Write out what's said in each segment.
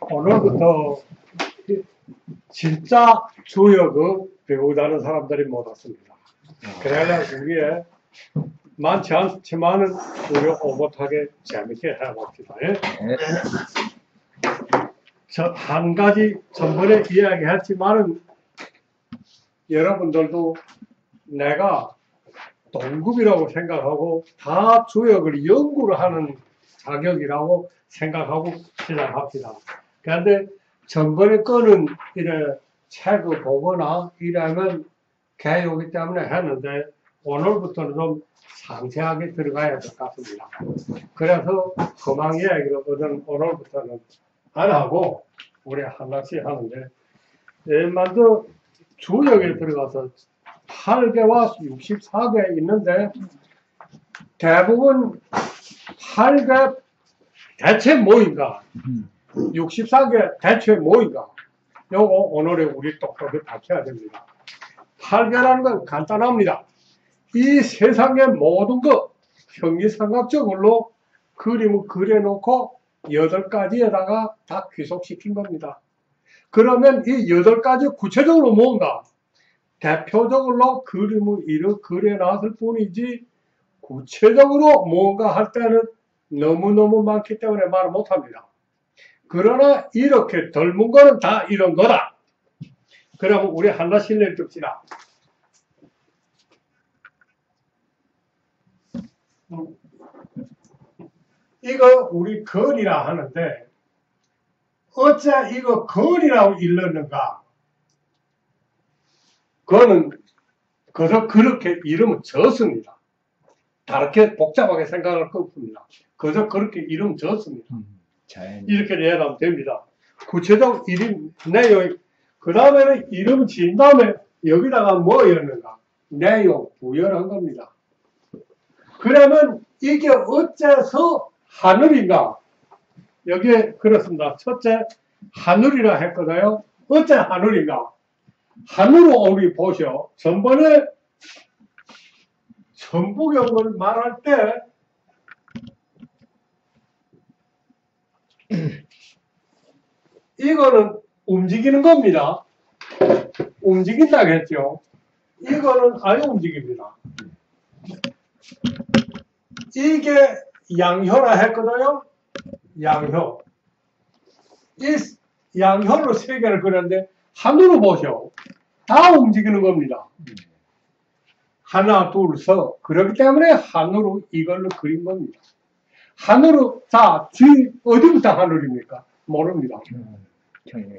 오늘부터 진짜 주역을 배우자는 사람들이 못 왔습니다. 그래야 우리의 많지 않지만은 우리 오붓하게 재밌게 해봅시다. 예? 저 한 가지 전번에 이야기했지만은 여러분들도 내가 동급이라고 생각하고 다 주역을 연구를 하는 자격이라고 생각하고 시작합시다. 그런데 전번에 거는 이래 책을 보거나 이러면 개요기 때문에 했는데 오늘부터는 좀 상세하게 들어가야 될 것 같습니다. 그래서 그만 이야기를 오늘부터는 안 하고 우리 하나씩 하는데 먼저 주역에 들어가서 8개와 64개 있는데 대부분 8개 대체 뭐인가 64개 대체 뭐인가 요거 오늘에 우리 똑똑히 밝혀야 됩니다. 8개라는 건 간단합니다. 이 세상의 모든 것 형이삼각적으로 그림을 그려놓고 8가지에다가 다 귀속시킨 겁니다. 그러면 이 8가지 구체적으로 뭔가 대표적으로 그림을 그려놨을 뿐이지 구체적으로 뭔가 할 때는 너무너무 많기 때문에 말을 못합니다. 그러나 이렇게 덜문 거는 다 이런 거다. 그러면 우리 하나씩 내줍시다. 이거 우리 건이라 하는데 어째 이거 건이라고 일렀는가? 그거는 그저 그렇게 이름은 졌습니다. 다르게 복잡하게 생각할 거 없습니다. 그저 그렇게 이름 졌습니다. 이렇게 이해하면 됩니다. 구체적 이름 내용 그 다음에는 이름 지은 다음에 여기다가 뭐였는가? 내용 부여한 겁니다. 그러면 이게 어째서 하늘인가? 여기에 그렇습니다. 첫째 하늘이라 했거든요. 어째 하늘인가? 하늘로 우리 보셔. 전번에 천부경을 말할 때 이거는 움직이는 겁니다. 움직인다고 했죠. 이거는 아예 움직입니다. 이게 양효라 했거든요. 양효. 이 양효로 세 개를 그렸는데 하늘로 보셔. 다 움직이는 겁니다. 하나, 둘, 서. 그렇기 때문에 하늘로 이걸로 그린 겁니다. 하늘로, 자, 어디부터 하늘입니까? 모릅니다.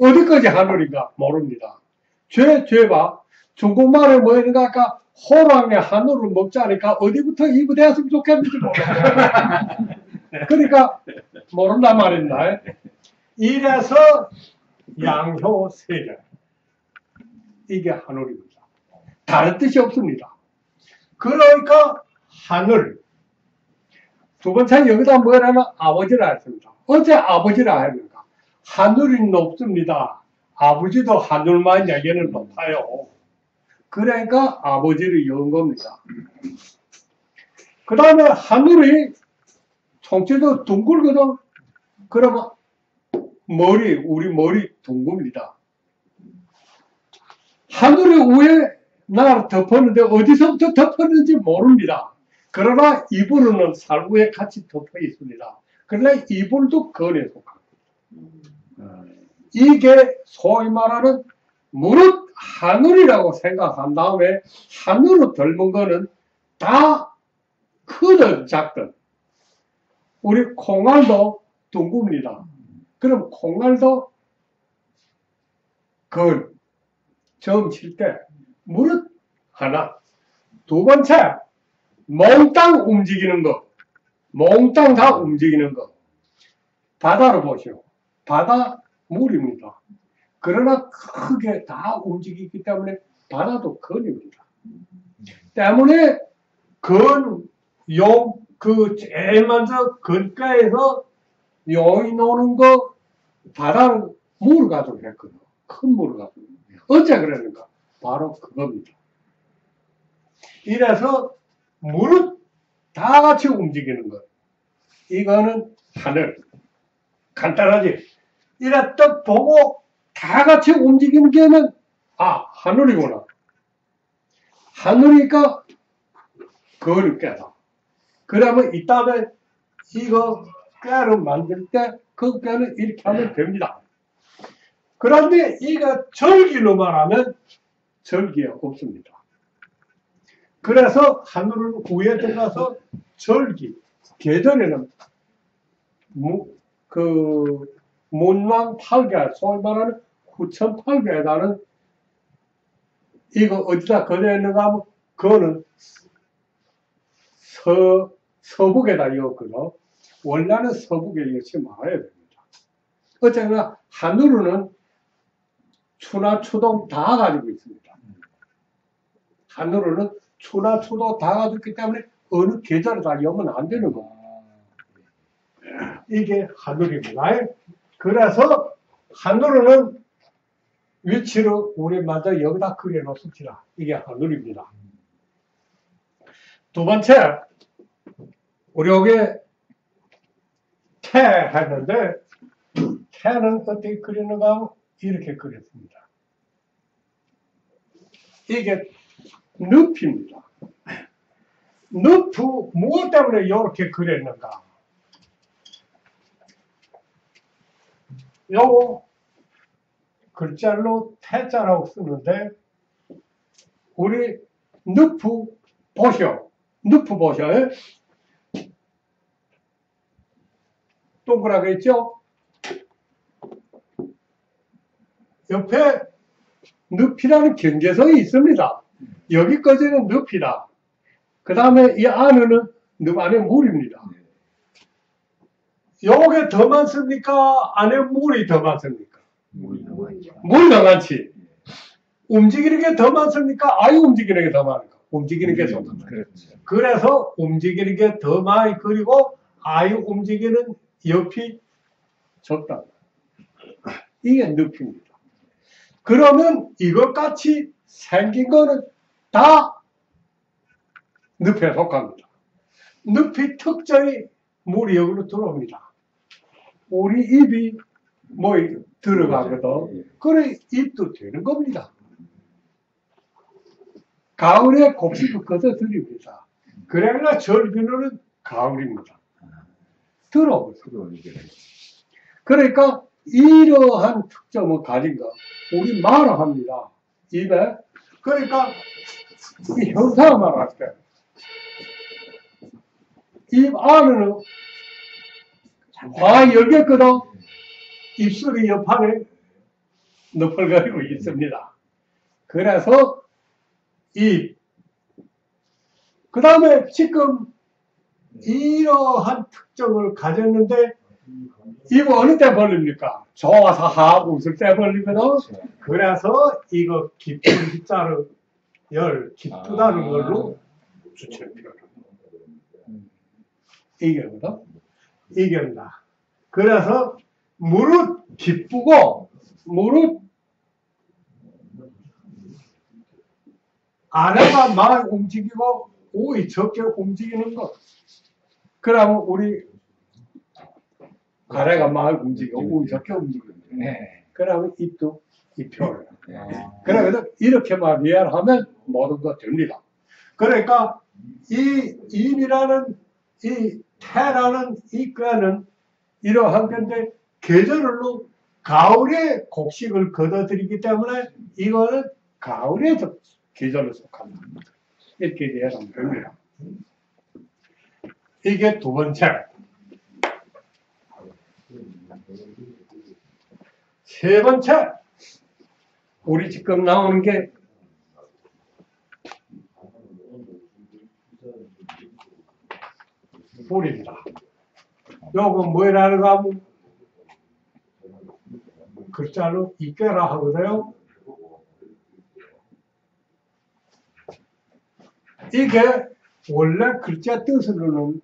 어디까지 하늘인가? 모릅니다. 죄 봐. 중국말에 뭐 있는가? 아까 호랑이 하늘을 먹자니까 어디부터 이부대했으면 좋겠는지 모르겠어요. 그러니까 모른단 말입니다. 이래서 양효 세계. 이게 하늘입니다. 다른 뜻이 없습니다. 그러니까 하늘. 두 번째 여기다 뭐라면 아버지라 했습니다. 어째 아버지라 했는가? 하늘이 높습니다. 아버지도 하늘만 얘기는 높아요. 그러니까 아버지를 연 겁니다. 그 다음에 하늘이 총체도 둥글거든. 그러면 우리 머리 둥굽니다. 하늘이 위에 나를 덮었는데 어디서부터 덮었는지 모릅니다. 그러나 이불은 살구에 같이 덮여 있습니다. 그러나 이불도 건에 속합니다. 이게 소위 말하는 무릇 하늘이라고 생각한 다음에 하늘로 닮은 거는 다 크든 작든 우리 콩알도 둥굽니다. 그럼 콩알도 건 처음 칠 때 무릇 하나. 두 번째 몽땅 움직이는 거. 몽땅 다 움직이는 거. 바다를 보시오. 바다 물입니다. 그러나 크게 다 움직이기 때문에 바다도 건입니다. 때문에 제일 먼저 건가에서 용이 노는 거 바다는 물을 가지고 했거든. 큰 물을 가지고. 어째 그러는가? 바로 그겁니다. 이래서 물은 다 같이 움직이는 것. 이거는 하늘. 간단하지? 이래 딱 보고 다 같이 움직이는 게는 하늘이구나. 하늘이니까 그걸 깨다. 그러면 이 다음에 이거 꾀를 만들 때 그 꾀는 이렇게 하면 됩니다. 그런데 이거 절기로 말하면 절기가 없습니다. 그래서 하늘을 위에 들어가서 절기, 계절에는 문왕 8개, 소위 말하는 9,800에다는 이거 어디다 걸려있는가 하면 그거는 서북에다 이었거든. 원래는 서북에 이것이 말아야 됩니다. 어쨌거나 하늘은 추나 추동 다 가지고 있습니다. 하늘은 추나 추도 다 가지고 있기 때문에 어느 계절에 다 여면 안 되는 겁니다. 이게 하늘입니다. 그래서 하늘은 위치를 우리 먼저 여기다 그려놓습시다. 이게 하늘입니다. 두 번째, 우리 여기 태 했는데 태는 어떻게 그리는가 하면 이렇게 그렸습니다. 이게 늪입니다. 늪, 무엇 때문에 이렇게 그렸는가? 요거 글자로 태자라고 쓰는데 우리 늪 보셔. 늪 보셔요. 동그랗게 있죠? 옆에 늪이라는 경계선이 있습니다. 여기까지는 늪이다. 그 다음에 이 안에는 늪 안에 물입니다. 요게 더 많습니까? 안에 물이 더 많습니까? 물이 더 많지. 움직이는 게 더 많습니까? 아예 움직이는 게 더 많을까? 움직이는 게 더 많아. 그래서 움직이는 게 더 많이 그리고 아예 움직이는 옆이 적다. 이게 늪입니다. 그러면 이것같이 생긴 거는 다 늪에 속합니다. 늪이 특정히 물이 여기로 들어옵니다. 우리 입이 들어가거든. 그래 입도 되는 겁니다. 가을에 곡식을 걷어들입니다. 그래야 절기는 가을입니다. 들어오거든. 그러니까 이러한 특점을 가진 거 우리 말을 합니다. 입에. 그러니까 이 형사를 말할 때 입 안에는 열겠거든. 입술이 옆판에 너펄거리고 있습니다. 그래서 그 다음에 지금 이러한 특징을 가졌는데 입은 어느 때 벌립니까? 좋아서 하고 웃을 때 벌리거든. 그래서 이거 기쁜 기자를 기쁘다는 걸로 주체표를 이겨거든. 이겨다. 그래서 무릇 기쁘고 무릇 아래가 많이 움직이고 오이 적게 움직이는 것. 그러면 우리 아래가 많이 움직이고 오이 적게 움직이는 것. 네. 그러면 입도 입혀요. 그래서 이렇게만 이해하면 모든 거 됩니다. 그러니까 이 입이라는 이 태라는 이 꾀는 이러한 건데 계절로 가을에 곡식을 걷어들이기 때문에 이거는 가을에 계절로 속합니다. 이렇게 이해하면 됩니다. 이게 두 번째. 세 번째. 우리 지금 나오는 게 불입니다. 요거 뭐라는 거 하면 글자로 이깨라 하거든요. 이게 원래 글자 뜻으로는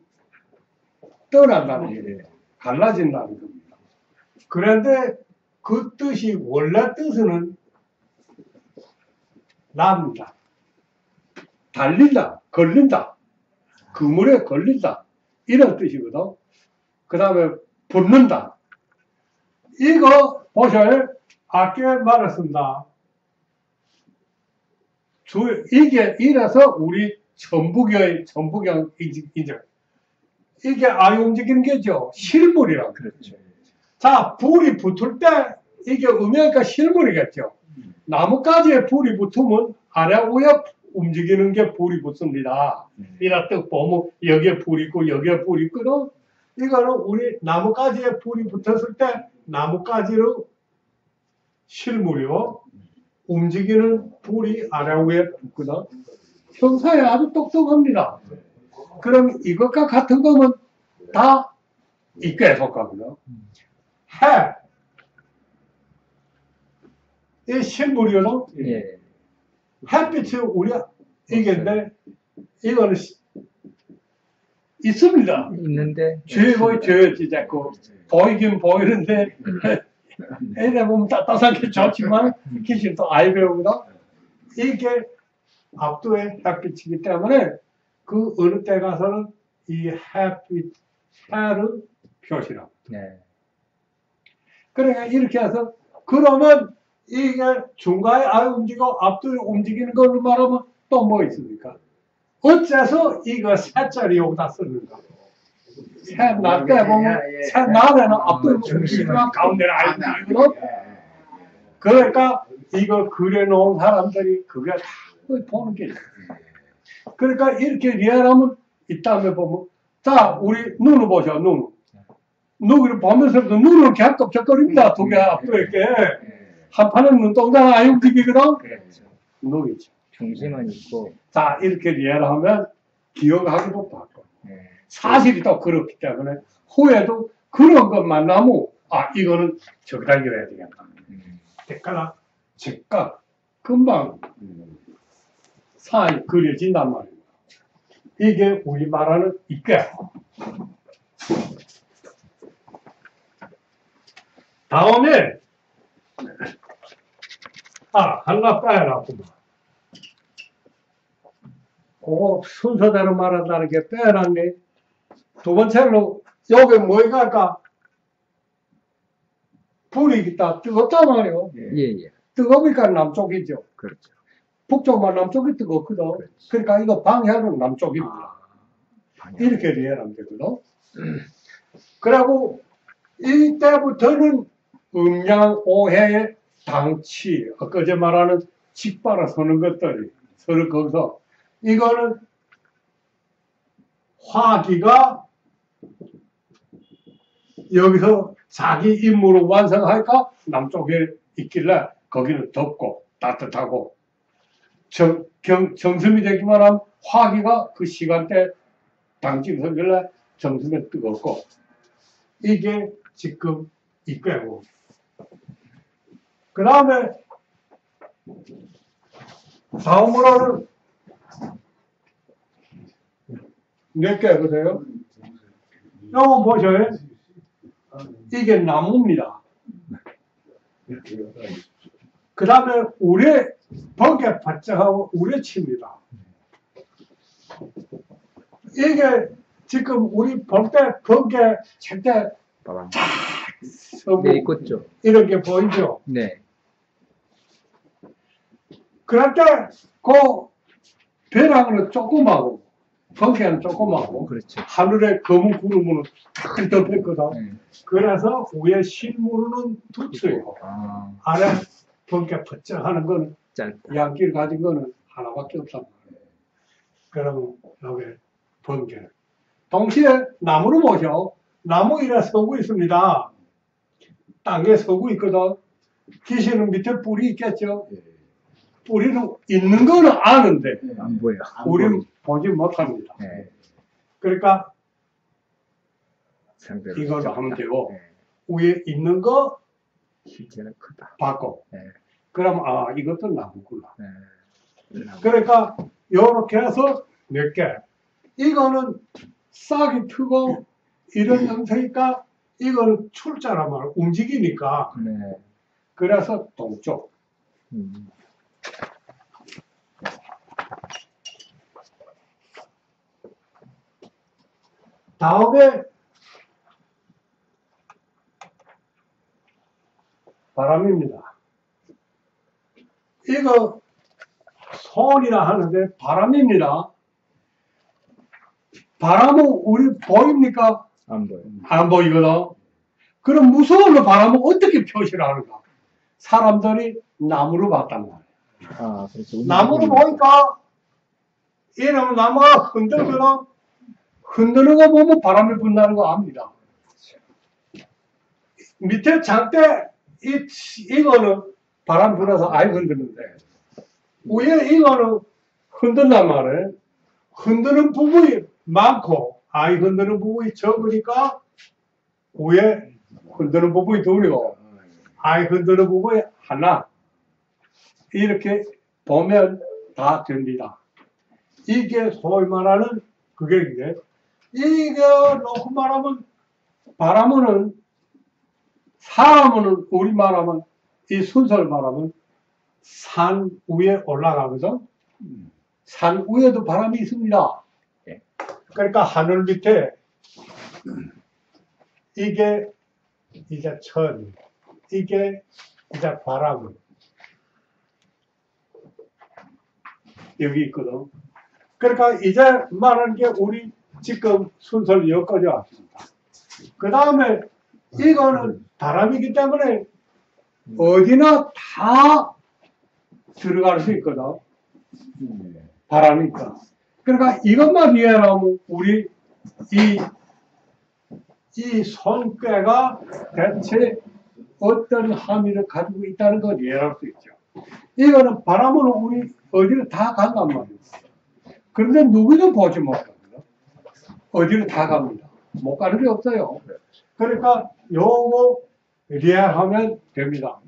떠난다는 얘기예요. 갈라진다는 겁니다. 그런데 그 뜻이 원래 뜻은 납니다. 달린다, 걸린다, 그물에 걸린다 이런 뜻이거든. 그 다음에 붙는다. 이거 보셔요. 아까 말했습니다. 이게 이래서 우리 전북경 인정. 이게 아이 움직이는 게죠. 실물이라고. 그렇죠. 자, 불이 붙을 때 이게 음이니까 실물이겠죠. 나뭇가지에 불이 붙으면 아래 위에 움직이는 게 불이 붙습니다. 이라 뜻 보면 여기에 불이 있고 여기에 불이 있거든. 이거는 우리 나뭇가지에 불이 붙었을 때 나뭇가지로 실물이요. 움직이는 불이 아래 위에 붙거든. 평소에 아주 똑똑합니다. 그럼 이것과 같은 거면 다 이과에 속하거든. 해. 이 실물이거든. 예. 햇빛이 우리가 이게인데 이거는 있습니다. 있는데 죄지 자꾸 보이긴 보이는데 애들 보면 따뜻하게 좋지만 귀신도 아이 배우거든. 이게 압도의 햇빛이기 때문에 그 어느 때 가서는 이 해를 표시라고. 네. 그러니까 이렇게 해서 그러면 이게 중간에 아예 움직이고 앞뒤 움직이는 걸로 말하면 또 뭐 있습니까? 어째서 이거 새자리 여기다 쓰는가? 새날 때 보면 새날에는 앞뒤 움직이지만 가운데는 아예 움직이거든. 그러니까 이거 그려놓은 사람들이 그게 다 보는 게 있어요. 그러니까 이렇게 리얼하면 이 다음에 보면 자 우리 눈을 보셔. 눈을 보면서부터 눈을 이렇게 껍적거립니다. 두 개 앞으로 이렇게 한판은 눈동자는 아예 움직이거든. 그렇죠. 눈이죠. 중심은 있고. 자 이렇게 리얼하면 기억하기도 바빠. 네. 사실이 또 그렇기 때문에 후에도 그런 것만 나면 아 이거는 저기다 그려야 되겠다. 그러니까 즉각 금방 사이 그려진단 말입니다. 이게 우리 말하는 이게 다음에 하나 빼놨구만. 그거 순서대로 말한다는 게 빼놨네. 두 번째로 여기 뭐가 불이 있다 뜨겁단 말이에요. 예. 뜨거우니까 남쪽이죠. 그렇죠. 북쪽만 남쪽이 뜨겁거든. 그렇지. 그러니까 이거 방향은 남쪽입니다. 방향. 이렇게 이해하면 되거든. 그리고 이때부터는 음양 오해의 당치, 엊그제 말하는 직바라 서는 것들이 서로 거기서 이거는 화기가 여기서 자기 임무를 완성할까 남쪽에 있길래 거기는 덥고 따뜻하고 정슴이 되기만 하면 화기가 그 시간대 당직 서길래 정슴에 뜨겁고 이게 지금 이거고 그 다음에 다음으로는 몇 개거든요. 이거 보셔요. 이게 나무입니다. 그 다음에 우레 번개 바짝하고 우레치입니다. 이게 지금 우리 볼 때 번개 칠때 네, 있겠죠. 이렇게 보이죠. 네. 그럴 때 그 벼락은 조그마고 번개는 조그마고 그렇죠. 하늘에 검은 구름은 탁 덮였거든. 그래서 위에 실물은 두꺼요. 아래 번개 퍼쩍하는 거는 짧다. 양길 가진 거는 하나밖에 없단 말이에요. 그러면 여기 번개. 동시에 나무를 보셔. 나무 이래 서고 있습니다. 땅에 서고 있거든. 귀신은 밑에 뿔이 있겠죠. 뿌리는 있는 거는 아는데 안 보여. 우리는 보지 못합니다. 네. 그러니까 상대로 이걸로 하면 되고 네. 위에 있는 거 실제는 크다. 받고 네. 그럼 이것도 나무구나. 네. 그러니까 요렇게 해서 몇 개. 이거는 싹이 트고 이런 형태니까 이거는 출자란 말이야. 움직이니까. 네. 그래서 동쪽. 다음에 바람입니다. 이거 손이라 하는데 바람입니다. 바람은 우리 보입니까? 안 보여. 안 보이거든. 그럼 무서운 바람은 어떻게 표시를 하는가? 사람들이 나무로 봤단 말이에요. 아, 그렇죠. 나무를 보니까 이러면 나무가 흔들거나 흔드는 거 보면 바람이 분다는 거 압니다. 밑에 장대 이거는 바람 불어서 아예 흔드는데 위에 이거는 흔든단 말이에요. 흔드는 부분이 많고 아예 흔드는 부분이 적으니까 위에 흔드는 부분이 둘이고 아예 흔드는 부분이 하나. 이렇게 보면 다 됩니다. 이게 소위 말하는 그게 이게 놓고 말하면 바람은 사람은 우리 말하면 이 순서를 말하면 산 위에 올라가거든. 산 위에도 바람이 있습니다. 그러니까 하늘 밑에 이게 이제 천, 이게 이제 바람 여기 있거든. 그러니까 이제 말하는 게 우리 지금 순서를 여기까지 왔습니다. 그 다음에 이거는 바람이기 때문에 어디나 다 들어갈 수 있거든. 바람이니까. 그러니까 이것만 이해하면 우리 이 손꾀가 대체 어떤 함의를 가지고 있다는 걸 이해할 수 있죠. 이거는 바람은 우리 어디를 다 간단 말이에요. 그런데 누구도 보지 못합니다. 어디를 다 갑니다. 못 가는 게 없어요. 그러니까 요거 이해하면 됩니다.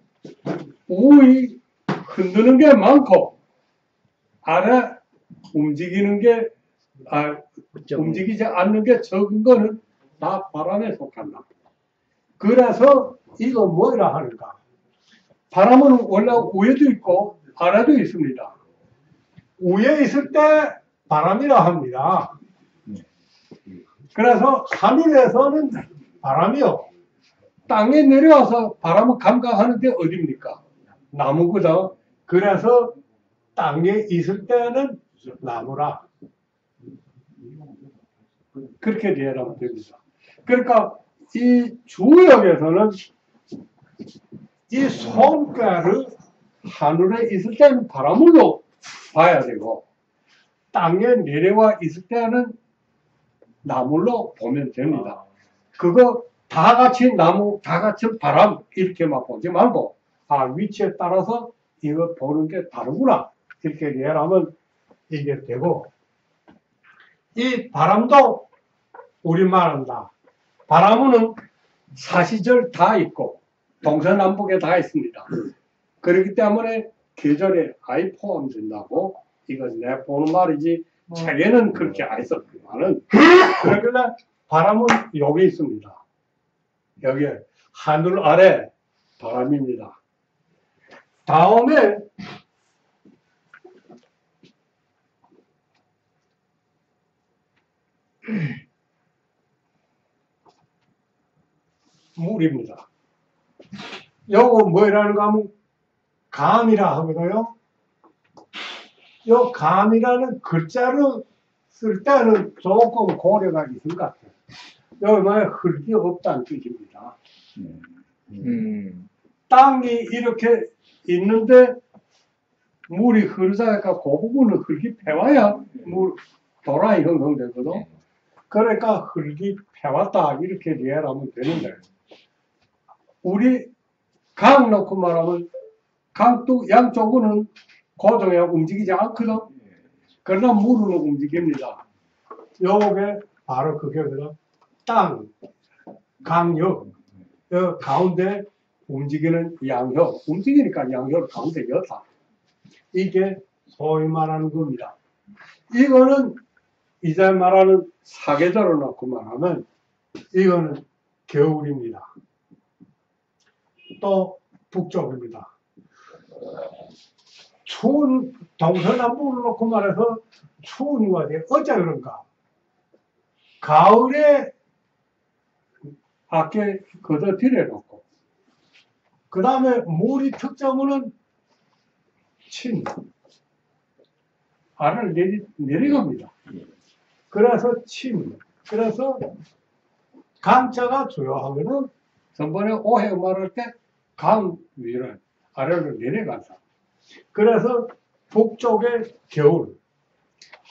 우위 흔드는 게 많고 아래 움직이는 게 움직이지 않는 게 적은 거는 다 바람에 속한다. 그래서 이거 뭐라 하는가? 바람은 원래 위에도 있고 아래도 있습니다. 위에 있을 때 바람이라 합니다. 그래서 하늘에서는 바람이요. 땅에 내려와서 바람을 감각하는 게 어딥니까? 나무거든. 그래서 땅에 있을 때는 나무라. 그렇게 이해하면 됩니다. 그러니까 이 주역에서는 이 손가락을 하늘에 있을 때는 바람으로 봐야 되고 땅에 내려와 있을 때는 나무로 보면 됩니다. 그거 다 같이 나무, 다 같이 바람 이렇게만 보지 말고 위치에 따라서 이거 보는 게 다르구나 이렇게 이해하면 이게 되고 이 바람도 우리말한다. 바람은 사시절 다 있고 동서남북에 다 있습니다. 그렇기 때문에 계절에 아예 포함된다고 이건 내 보는 말이지 책에는 그렇게 안 썼지만은 그러길래 바람은 여기 있습니다. 여기 하늘 아래 바람입니다. 다음에 물입니다. 요거 뭐라는가 하면 감이라 하거든요. 요 감이라는 글자를 쓸 때는 조금 고려가 있을 것 같아요. 여기 뭐 흙이 없다는 뜻입니다. 땅이 이렇게 있는데 물이 흐르다니까 그 부분은 흙이 패와야 물 도라이 형성되거든. 그러니까 흙이 패왔다 이렇게 이해하면 되는데 우리 강 놓고 말하면 강도 양쪽은 고정해 움직이지 않거든. 그러나 물은 움직입니다. 요게 바로 그게거든. 땅, 강역, 가운데 움직이는 양효, 움직이니까 양효를 가운데 였다. 이게 소위 말하는 겁니다. 이거는 이제 말하는 사계절을 놓고 말하면 이거는 겨울입니다. 또 북쪽입니다. 추운 동서남북을 놓고 말해서 추운 것이 어째 그런가? 가을에 밖에 걷어들여 놓고 그 다음에 물이 특정은 침. 아래를 내려갑니다. 그래서 침. 그래서 강자가 조용하면은 전번에 오해 말할 때 강 위로 아래로 내려간다. 그래서 북쪽의 겨울.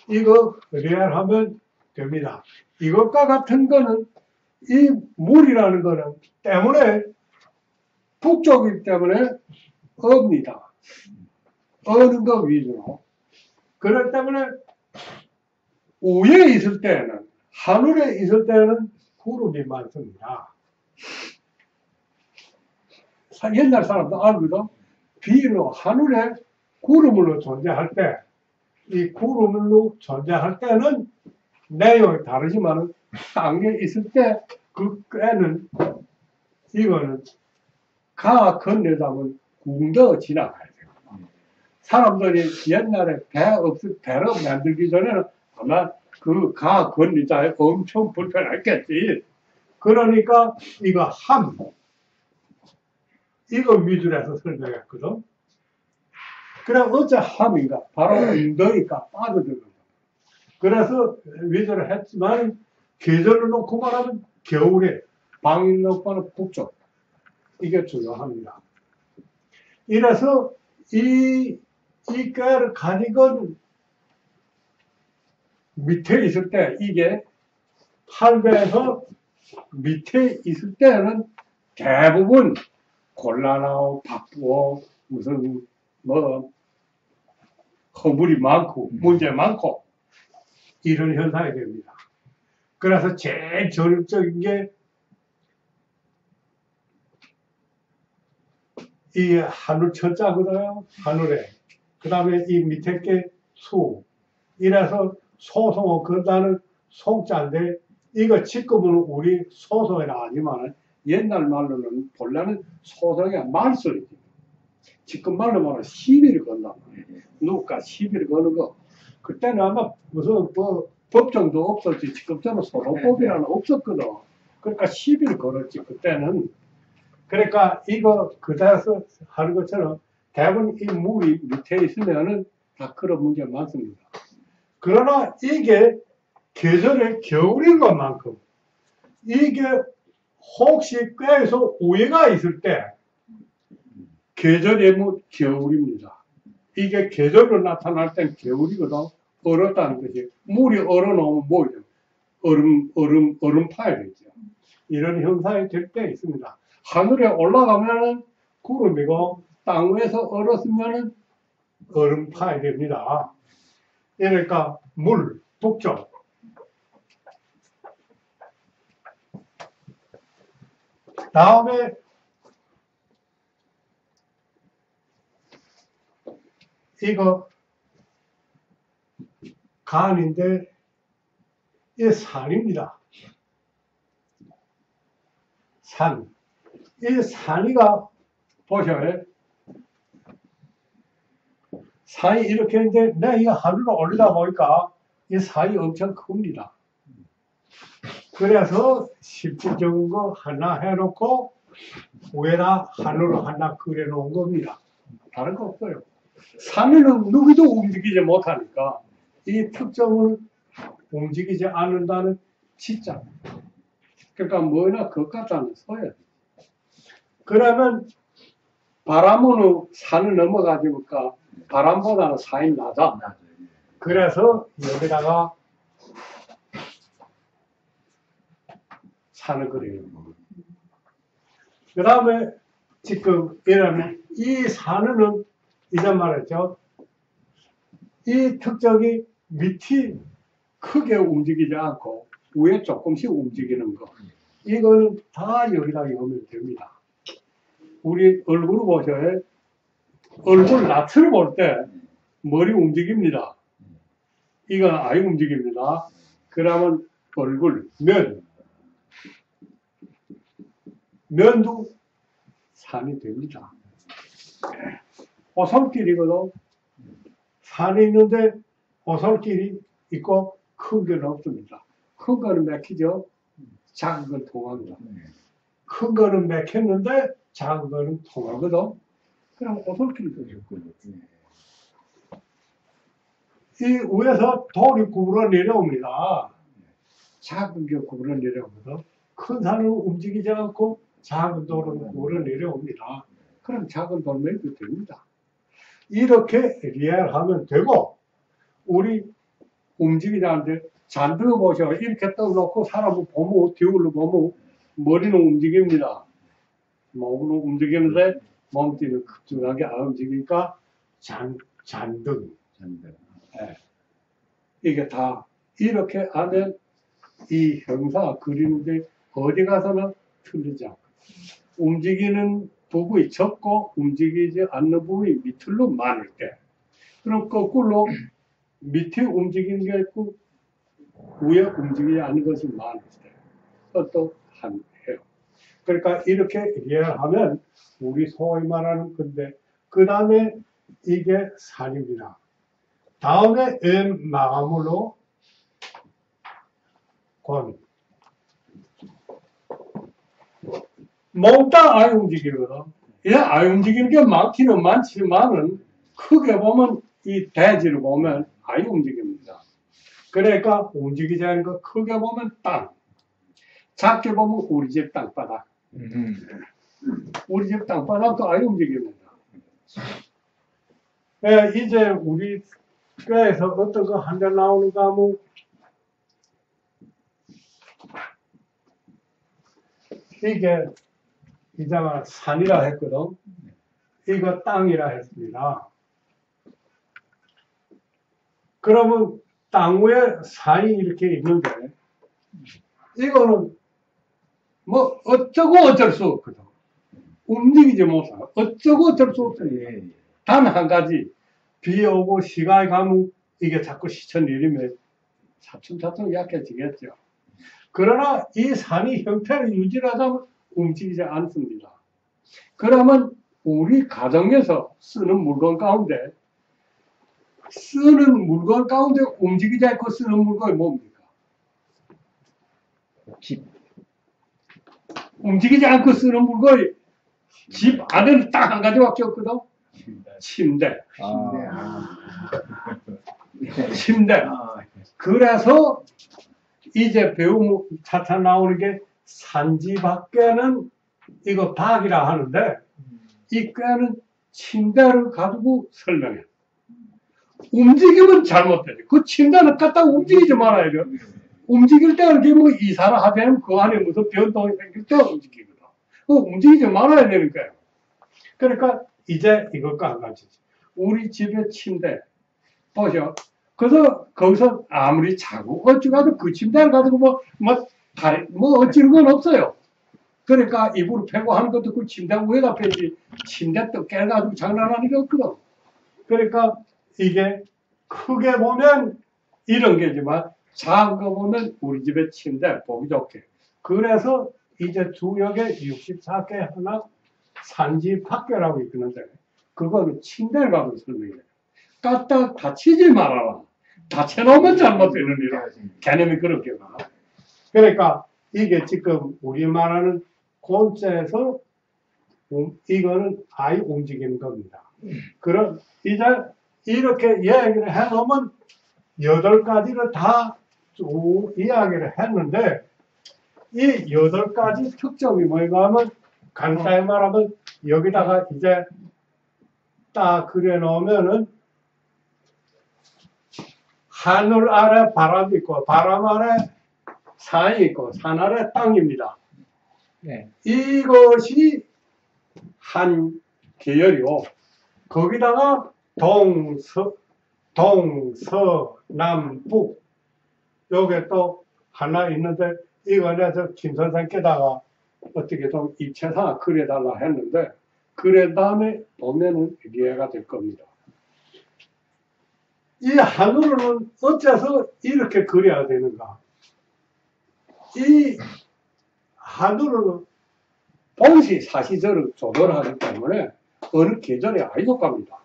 이거 리얼하면 됩니다. 이것과 같은 거는 이 물이라는 거는 때문에 북쪽이기 때문에 업니다. 어는 거 위주로. 그렇기 때문에 위에 있을 때는 하늘에 있을 때는 구름이 많습니다. 옛날 사람도 알거든. 비로 하늘에 구름으로 존재할 때, 이 구름으로 존재할 때는 내용이 다르지만 땅에 있을 때 그 꾀는 이거는 가 건너자면 궁더 지나가야 돼요. 사람들이 옛날에 배를 만들기 전에는 아마 그 가 건너자에 엄청 불편했겠지. 그러니까 이거 함, 이거 위주로 해서 설명했거든. 그래, 어째 함인가? 바로 엉덩이가 빠져들어요. 그래서 위주로 했지만, 계절을 놓고 말하면 겨울에, 방일 놓고 말하면 북쪽. 이게 중요합니다. 이래서 이 꾀를 가지고 밑에 있을 때, 이게 할배에서 밑에 있을 때는 대부분 곤란하고 바쁘고 무슨 허물이 많고 문제 많고 이런 현상이 됩니다. 그래서 제일 전형적인 게 이 하늘 천자거든요. 하늘에. 그 다음에 이 밑에 게 수. 이래서 소송어 건다는 송자인데 이거 지금은 우리 소송이 아니지만 옛날 말로는 본래는 소송이 말소리지. 지금 말로 말하면 시비를 건단 말이에요. 누가 시비를 거는 거. 그때는 아마 무슨 법정도 없었지. 지금처럼 소송법이라는 없었거든. 그러니까 시비를 걸었지. 그때는. 그러니까 이거 그대로 하는 것처럼 대부분 이 물이 밑에 있으면은 다 그런 문제 많습니다. 그러나 이게 계절의 겨울인 것만큼 이게 혹시 꾀에서 우회가 있을 때 계절의 겨울입니다. 이게 계절로 나타날 땐 겨울이거든. 얼었다는 것이. 물이 얼어놓으면 뭐죠? 얼음 파야 되죠. 이런 현상이 될 때 있습니다. 하늘에 올라가면은 구름이고 땅 위에서 얼었으면은 얼음 파야 됩니다. 그러니까 물, 북쪽. 다음에 이거 간인데 이 산입니다. 산. 이 산이가 보셔요. 산이 이렇게 있는데 내가 이 하늘로 올리다 보니까 이 산이 엄청 큽니다. 그래서 실질적인 거 하나 해놓고 위에다 하늘로 하나 그려놓은 겁니다. 다른 거 없어요. 산에는 누구도 움직이지 못하니까 이 특정은 움직이지 않는다는 진짜. 그러니까 뭐나 그것 같다는 소야. 그러면 바람은 산을 넘어가지니까 바람보다는 산이 낮아. 그래서 여기다가 산을 그려요. 그 다음에 지금 이러면 이 산은 이제 말했죠. 이 특정이 밑이 크게 움직이지 않고 위에 조금씩 움직이는 거. 이거는 다 여기다 넣으면 됩니다. 우리 얼굴을 보셔요. 얼굴 낯을 볼 때 머리 움직입니다. 이건 아예 움직입니다. 그러면 얼굴, 면도 산이 됩니다. 오솔길이거든. 산이 있는데 오솔길이 있고 큰 건 없습니다. 큰 거는 막히죠. 작은 건 통합니다. 큰 거는 막혔는데 작은 거는 통하거든. 그럼 오솔길도 그렇군요. 이 위에서 돌이 굽으러 내려옵니다. 작은 게 굽으러 내려오거든. 큰 산은 움직이지 않고 작은 돌은 굽으러 내려옵니다. 그럼 작은 돌만 해도 됩니다. 이렇게 리얼하면 되고, 우리 움직이지 않는데 잔뜩 보셔. 이렇게 떠놓고 사람을 보면, 뒤로 보면 머리는 움직입니다. 몸으로 움직이는데 몸띠는 급증하게 안 움직이니까 잔등. 네. 이게 다 이렇게 하면 이 형사 그리는데 어디 가서는 틀리지 않고 움직이는 부분이 적고 움직이지 않는 부분이 밑으로 많을 때 그럼 거꾸로 밑에 움직이는 게 있고 위에 움직이지 않는 것이 많을 때 그것도 해요. 그러니까 이렇게 이해하면 우리 소위 말하는 건데 그 다음에 이게 산입니다. 다음에 마감으로 권. 몽땅 아예 움직이거든. 예, 아예 움직이는 게 많기는 많지만은 크게 보면 이 대지를 보면 아예 움직입니다. 그러니까 움직이지 않는 거 크게 보면 땅. 작게 보면 우리 집 땅바닥. 우리 집 땅바닥도 아예 움직입니다. 예, 이제 우리 뼈에서 어떤 거 한 대 나오는가 하면 이게 이자가 산이라 했거든. 이거 땅이라 했습니다. 그러면 땅 위에 산이 이렇게 있는데 이거는 뭐 어쩌고 어쩔 수 없거든. 움직이지 못해. 어쩌고 어쩔 수 없어요. 단 한 가지 비 오고 시간이 가면 이게 자꾸 시쳐 내리면 차츰차츰 약해지겠죠. 그러나 이 산이 형태를 유지하자면 움직이지 않습니다. 그러면 우리 가정에서 쓰는 물건 가운데 움직이지 않고 쓰는 물건이 뭡니까? 집. 움직이지 않고 쓰는 물건이 집 안에는 딱 한 가지밖에 없거든. 침대. 침대. 그래서 이제 배우면 차차 나오는 게 산지 밖에는 이거 박이라 하는데 이 꾀는 침대를 가지고 설명해. 움직이면 잘못되지. 그 침대는 갖다 움직이지 말아야 돼요. 움직일 때는 이게 뭐 이사를 하면 그 안에 무슨 변동이 생길 때 움직이거든. 움직이지 말아야 되는 거예요. 그러니까 이제 이것과 한 가지지. 우리 집의 침대 보죠. 그래서 거기서 아무리 자고 어찌가도 그 침대를 가지고 뭐 어찌는 건 없어요. 그러니까 이불을 펴고 하는 것도 그 침대 위에다 펴지 침대 또 깨가지고 장난하는 게 없거든. 그러니까 이게 크게 보면 이런 게지만 작은 거 보면 우리 집의 침대 보기 좋게. 그래서 이제 주역에 64개 하나 산지 밖에라고 있는데 그거는 침대를 가지고 설명해요. 갖다 다치지 말아라. 다쳐놓으면 잘못되는 일이라. 개념이 그렇게 가. 그러니까 이게 지금 우리 말하는 곤자에서 이거는 아예 움직이는 겁니다. 그럼 이제 이렇게 이야기를 해놓으면 8가지를 다 쭉 이야기를 했는데 이 8가지 특점이 뭔가 하면 간단히 말하면 여기다가 이제 딱 그려놓으면은 하늘 아래 바람이 있고 바람 아래 산이 있고 산 아래 땅입니다. 네. 이것이 한 계열이고 거기다가 동서남북 요게 또 하나 있는데 이거에서 김 선생께다가 어떻게 좀 입체상 그려달라 했는데 그래 다음에 보면은 이해가 될 겁니다. 이 하늘은 어째서 이렇게 그려야 되는가? 이 하늘은 동시 사시절을 조절하기 때문에 어느 계절에 아예 속합니다.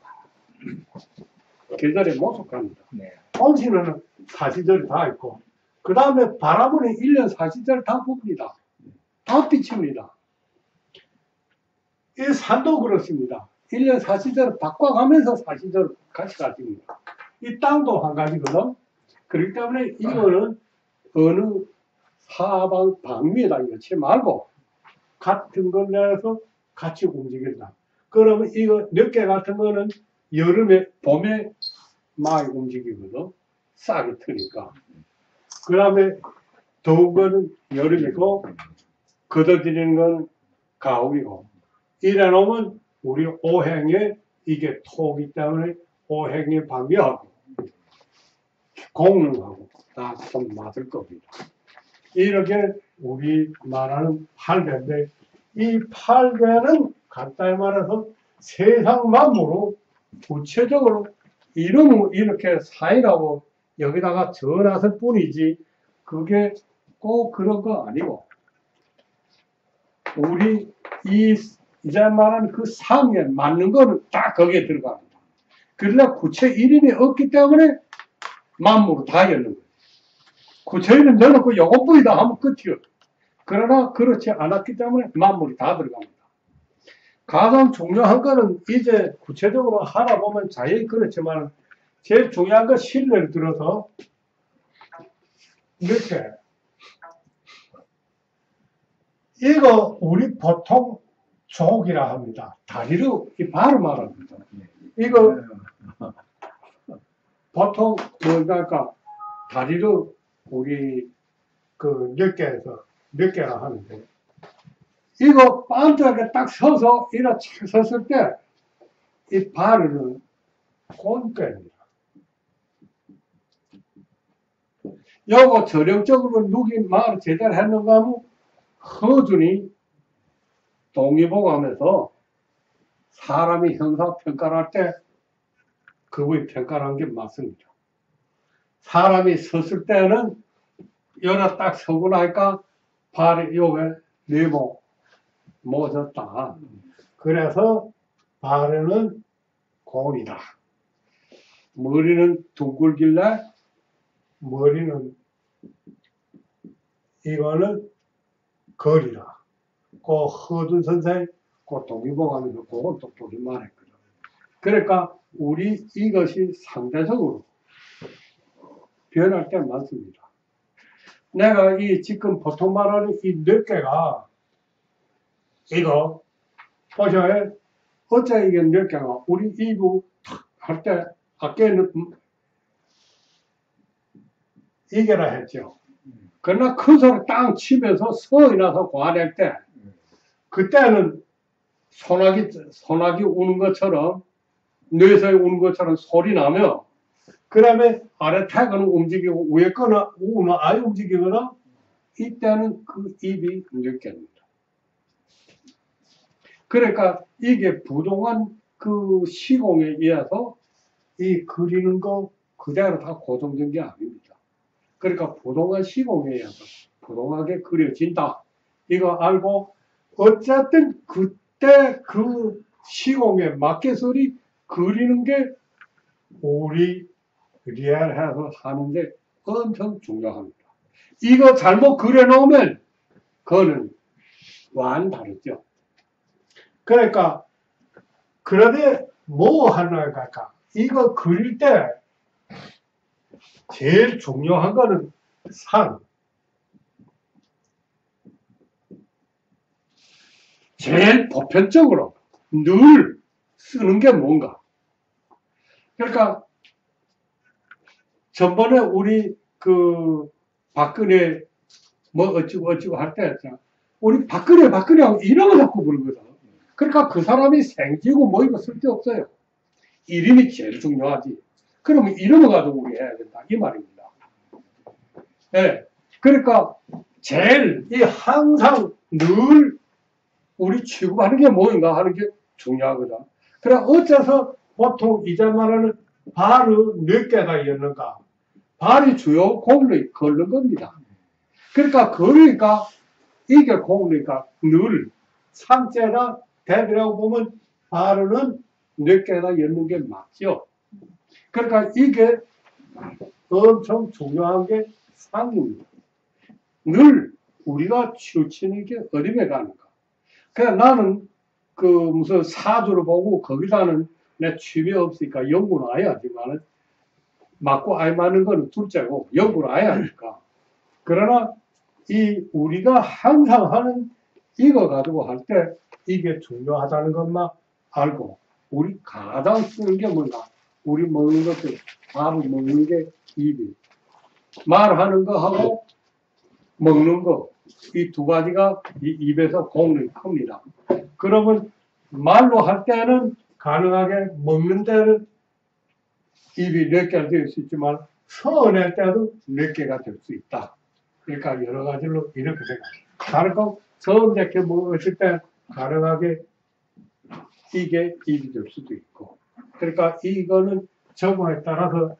계절에 못 속합니다. 네. 동시는 사시절이 다 있고 그 다음에 바람은 1년 사시절 다 봅니다. 다 비칩니다. 이 산도 그렇습니다. 1년 사시대로 바꿔가면서 사시대로 같이 가집니다. 이 땅도 한 가지거든. 그렇기 때문에 이거는 어느 사방 방위에다 넣지 말고 같은 걸 내서 같이 움직인다. 그러면 이거 몇 개 같은 거는 여름에 봄에 많이 움직이거든. 싹이 트니까. 그 다음에 더운 거는 여름이고 걷어들이는 건 가을이고 이래 놓으면 우리 오행에 이게 토기 때문에 오행에 방위하고 공능하고 다 좀 맞을 겁니다. 이렇게 우리 말하는 8배인데 이 8배는 간단히 말해서 세상 만물로 구체적으로 이름은 이렇게 사이라고 여기다가 전놨을 뿐이지 그게 꼭 그런 거 아니고 우리 이제 말하는 그 상에 맞는 거는 딱 거기에 들어갑니다. 그러나 구체 이름이 없기 때문에 만물을 다 열는 거예요. 구체 이름 넣어놓고 요것 뿌이다 하면 끝이요. 그러나 그렇지 않았기 때문에 만물이 다 들어갑니다. 가장 중요한 거는 이제 구체적으로 하다 보면 자연히 그렇지만 제일 중요한 건 신뢰를 들어서 이렇게 이거 우리 보통 족이라 합니다. 다리로 이 발을 말합니다. 이거 보통 뭐랄까 다리로 우리 그 몇 개라 하는데 이거 반짝하게 딱 서서 이렇게 섰을 때 이 발은 곤뼈입니다. 요거 전형적으로 누기 말을 제대로 했는가 하면 허준이 동의보감에서 사람이 형사평가를 할 때 그분이 평가를 한 게 맞습니다. 사람이 섰을 때는 여러 딱 서고 나니까 발이 요게 네모 모졌다. 그래서 발에는 곤이다. 머리는 둥글길래 머리는 이거는 거리라. 그 허준 선생 그 동의보감에서 그걸 똑똑히 말했거든. 그러니까 우리 이것이 상대적으로 변할 때 많습니다. 내가 이 지금 보통 말하는 이 몇 개가 이거 보셔요. 어째 이게 몇 개가 우리 이부 할 때 아까는 이게라 했죠. 그러나 큰 소리 땅 치면서 서이 나서 과낼 때 그때는 소나기 우는 것처럼 뇌서에 우는 것처럼 소리 나며 그 다음에 아래 태그는 움직이고 위에 거나 우는 아예 움직이거나 이때는 그 입이 느껴집니다. 그러니까 이게 부동한 그 시공에 의해서 이 그리는 거 그대로 다 고정된 게 아닙니다. 그러니까 부동한 시공에 의해서 부동하게 그려진다. 이거 알고 어쨌든 그때 그 시공에 맞게 소리 그리는 게 우리 리얼해서 하는데 엄청 중요합니다. 이거 잘못 그려놓으면 그거는 완 다르죠. 그러니까 그런데 뭐 하나 갈까? 이거 그릴 때 제일 중요한 거는 상. 제일 보편적으로 늘 쓰는 게 뭔가. 그러니까 전번에 우리 그 박근혜 뭐 어찌고 할 때 우리 박근혜하고 이름을 자꾸 부르거든. 그러니까 그 사람이 생지고 뭐 이거 쓸데없어요. 이름이 제일 중요하지. 그러면 이름을 가지고 우리 해야 된다. 이 말입니다. 네. 그러니까 제일 이 항상 늘 우리 취급하는 게 뭐인가 하는 게 중요하거든. 그래 어째서 보통 이제 말하는 발은 몇 개가 있는가? 발이 주요 공을 걸는 겁니다. 그러니까 이게 공이니까 늘 상체나 대비라고 보면 발은 몇 개나 엮는 게 맞죠. 그러니까 이게 엄청 중요한 게 상입니다. 늘 우리가 치우치는 게 어디에 가는가. 그러니까 나는 그 무슨 사주를 보고 거기다는 내 취미 없으니까 연구는 아예 하지만은 맞고 알 맞는 거는 둘째고 연구를 아예 하니까. 그러나 이 우리가 항상 하는 이거 가지고 할 때 이게 중요하다는 것만 알고 우리 가장 쓰는 게 뭔가 우리 먹는 것들 밥을 먹는 게 입이 말하는 거하고 먹는 거 이 두 가지가 이 입에서 공이 큽니다. 그러면 말로 할 때는 가능하게 먹는 때는 입이 몇 개가 될 수 있지만 서낼 때도 몇 개가 될 수 있다. 그러니까 여러 가지로 이렇게 생각합니다. 가르고 처음 이렇게 먹었을 때 가능하게 이게 입이 될 수도 있고. 그러니까 이거는 정보에 따라서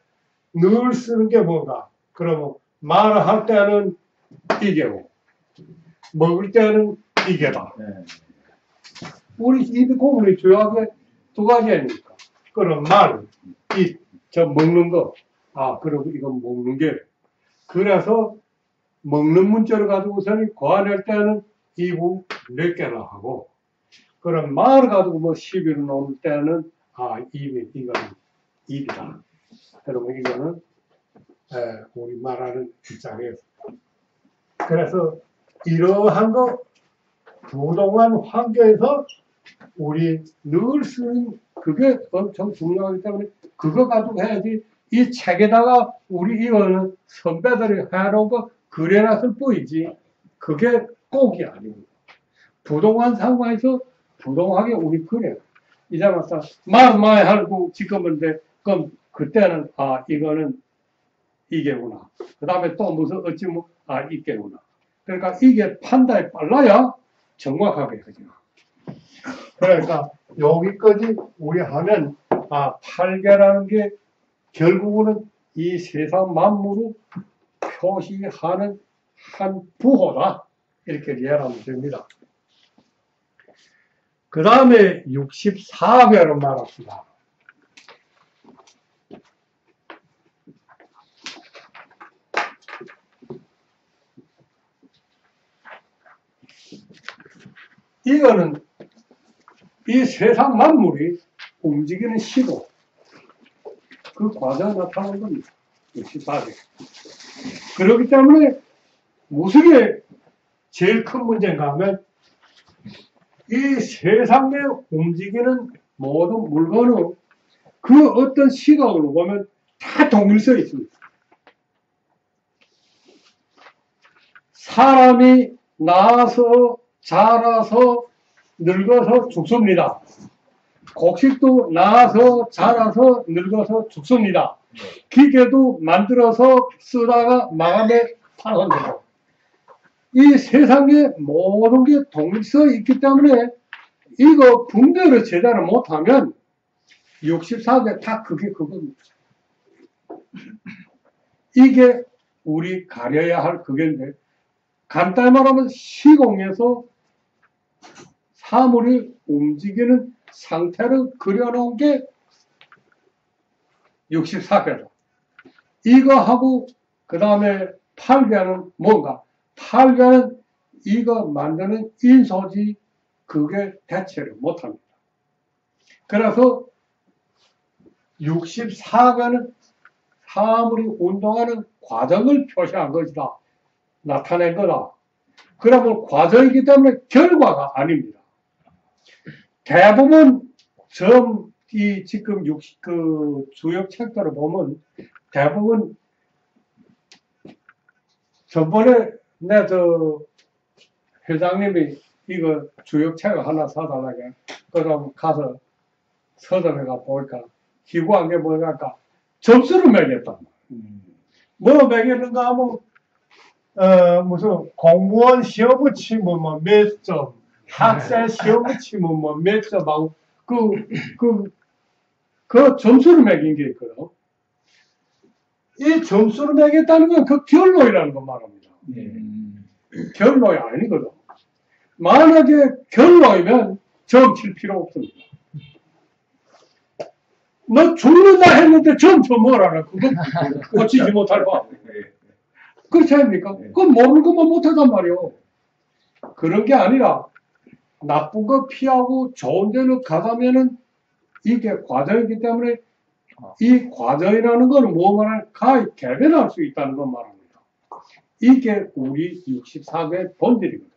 늘 쓰는 게 뭔가. 그러면 말을 할 때는 이게고, 먹을 때는 이게다. 우리 입이 공문이 주요하게 두 가지 아닙니까? 그럼 말, 입, 저 먹는 거. 아, 그리고 이건 먹는 게. 그래서 먹는 문자를 가지고서는 고안할 때는 이부 몇 개나 하고, 그럼 말을 가지고 뭐 시비를 놓을 때는 아, 입이, 이거는 입이다. 그러면 이거는 우리 말하는 입장에서. 그래서 이러한 거 부동한 환경에서 우리 늘 쓰는 그게 엄청 중요하기 때문에 그거 가지고 해야지 이 책에다가 우리 이거는 선배들이 해놓은 거 그려놨을 뿐이지 그게 꼭이 아닙니다. 부동한 상황에서 부동하게 우리 그래요. 이제 맞다. 말 많이 하고 지금인데 그럼 그때는 아 이거는 이게구나. 그 다음에 또 무슨 어찌 뭐 아 이게구나. 그러니까 이게 판단이 빨라야 정확하게 하죠. 그러니까 여기까지 우리 하면 아 8개라는 게 결국은 이 세상 만물을 표시하는 한 부호다. 이렇게 이해하면 됩니다. 그 다음에 64개로 말합니다. 이거는 이 세상 만물이 움직이는 시도 그 과정이 나타나는 겁니다. 64개. 그렇기 때문에 무슨 게 제일 큰 문제인가 하면 이 세상에 움직이는 모든 물건은 그 어떤 시각으로 보면 다 동일서 있습니다. 사람이 나서 자라서 늙어서 죽습니다. 곡식도 나서 자라서 늙어서 죽습니다. 기계도 만들어서 쓰다가 마감에 파손되고 이 세상에 모든 게 동일서 있기 때문에 이거 분별을 제대로 못하면 64개 다 그게 그겁니다. 이게 우리 가려야 할 그게인데 간단히 말하면 시공에서 사물이 움직이는 상태를 그려놓은 게 64개다. 이거하고 그 다음에 8개는 뭔가 8개는 이거 만드는 인소지 그게 대체를 못합니다. 그래서 64개는 사물이 운동하는 과정을 표시한 것이다. 나타낸 거다. 그러면 과정이기 때문에 결과가 아닙니다. 대부분 이 지금 그 주요 책들을 보면 대부분 전번에 내 회장님이 이거 주요 책을 하나 사달라게 그럼 가서 서점에 가 보니까 기구한 게 뭐랄까 점수를 매겼다. 뭐 매겼는가 하면 무슨 공무원 시험을 치면 뭐 몇 점, 학생 시험을 치면 뭐 몇 점하고 그 점수를 매긴 게 있거든. 이 점수를 매겼다는 건 그 결론이라는 거 말합니다. 결론이 아니거든. 만약에 결론이면 점 칠 필요 없습니다. 너 죽는다 했는데 점 쳐 뭐라나 그거 고치지 못할 거. 그렇지 않습니까? 그건 모르는 것만 못하단 말이오. 그런 게 아니라 나쁜 거 피하고 좋은 데로 가자면은 이게 과정이기 때문에 이 과정이라는 건 뭐만 개변할 수 있다는 것 말합니다. 이게 우리 64개 본질이거든.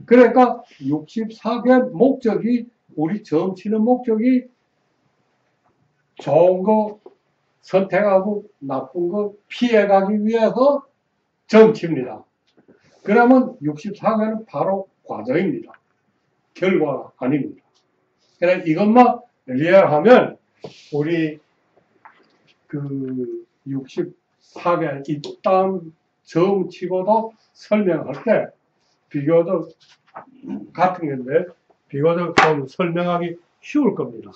그러니까 64개 목적이 우리 점치는 목적이 좋은 거 선택하고 나쁜 거 피해가기 위해서 점치입니다. 그러면 64개는 바로 과정입니다. 결과가 아닙니다. 그래서 이것만 이해하면 우리 그 64개 이딴 점치고도 설명할 때 비교적 같은 건데 비교적 좀 설명하기 쉬울 겁니다.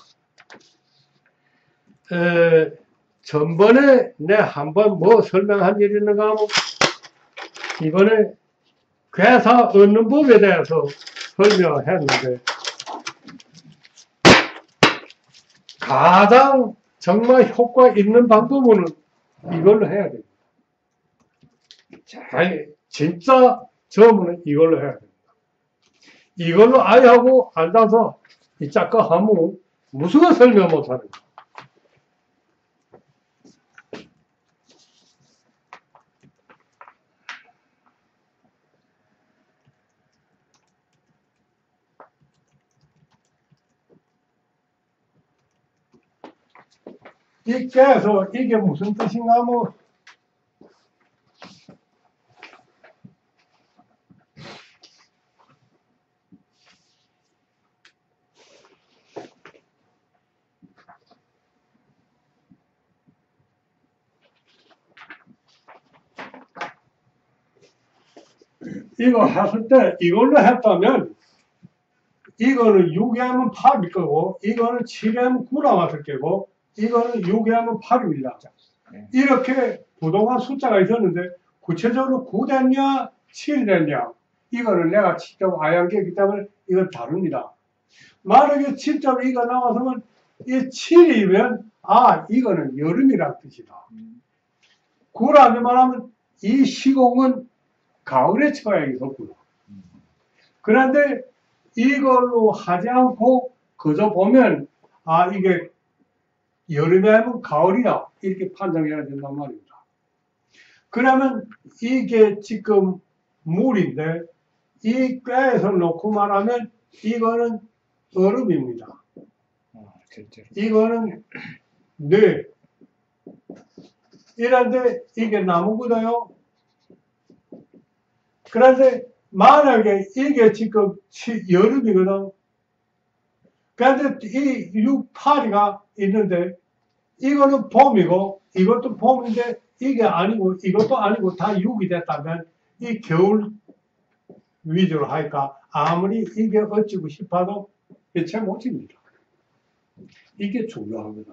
전번에 내 한번 뭐 설명한 일이 있는가 하면 이번에 괴사 얻는 법에 대해서 설명을 했는데 가장 정말 효과 있는 방법은 이걸로 해야 됩니다. 진짜 처음에는 이걸로 해야 됩니다. 이걸로 아예 하고 앉아서 이 작가 하면 무슨 설명 못하는 거야. 이 깨서 이게 무슨 뜻인가 하면 이거 했을 때 이걸로 했다면 이거는 6에 하면 8일 거고 이거는 7에 하면 9 나왔을 거고 이거는 6에 하면 8입니다. 이렇게 부동한 숫자가 있었는데 구체적으로 9 됐냐 7 됐냐 이거는 내가 직접 아양계이기 때문에 이건 다릅니다. 만약에 직접 이거 나와서면 이 7이면 이거는 여름이란 뜻이다. 9라고 말하면 이 시공은 가을에 쳐야 있었구나. 그런데 이걸로 하지 않고 그저 보면 이게 여름에 하면 가을이다 이렇게 판정해야 된단 말입니다. 그러면 이게 지금 물인데 이 꾀에서 놓고 말하면 이거는 얼음입니다. 이거는 뇌. 이런데 이게 나무거든요. 그런데 만약에 이게 지금 여름이거든. 그런데 이 6, 8이가 있는데 이거는 봄이고 이것도 봄인데 이게 아니고 이것도 아니고 다 6이 됐다면 이 겨울 위주로 하니까 아무리 이게 어찌고 싶어도 대체 못입니다. 이게 중요하거든.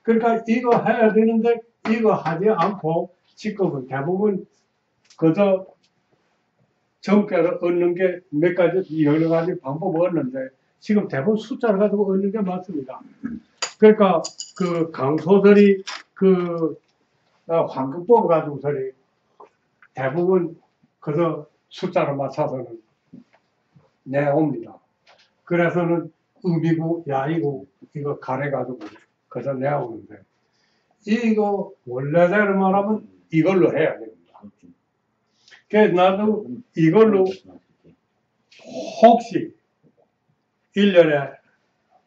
그러니까 이거 해야 되는데 이거 하지 않고 지금은 대부분 그저 정가를 얻는 게 몇 가지 여러 가지 방법을 얻는데 지금 대부분 숫자를 가지고 얻는 게 많습니다. 그러니까 그 강소들이 그 황금법 가지고서리 대부분 그저 숫자를 맞춰서는 내옵니다. 그래서는 음이고 야이고 이거 가려가지고 그저 내오는데 이거 원래대로 말하면 이걸로 해야 됩니다. 그래서 나도 이걸로 혹시 1년에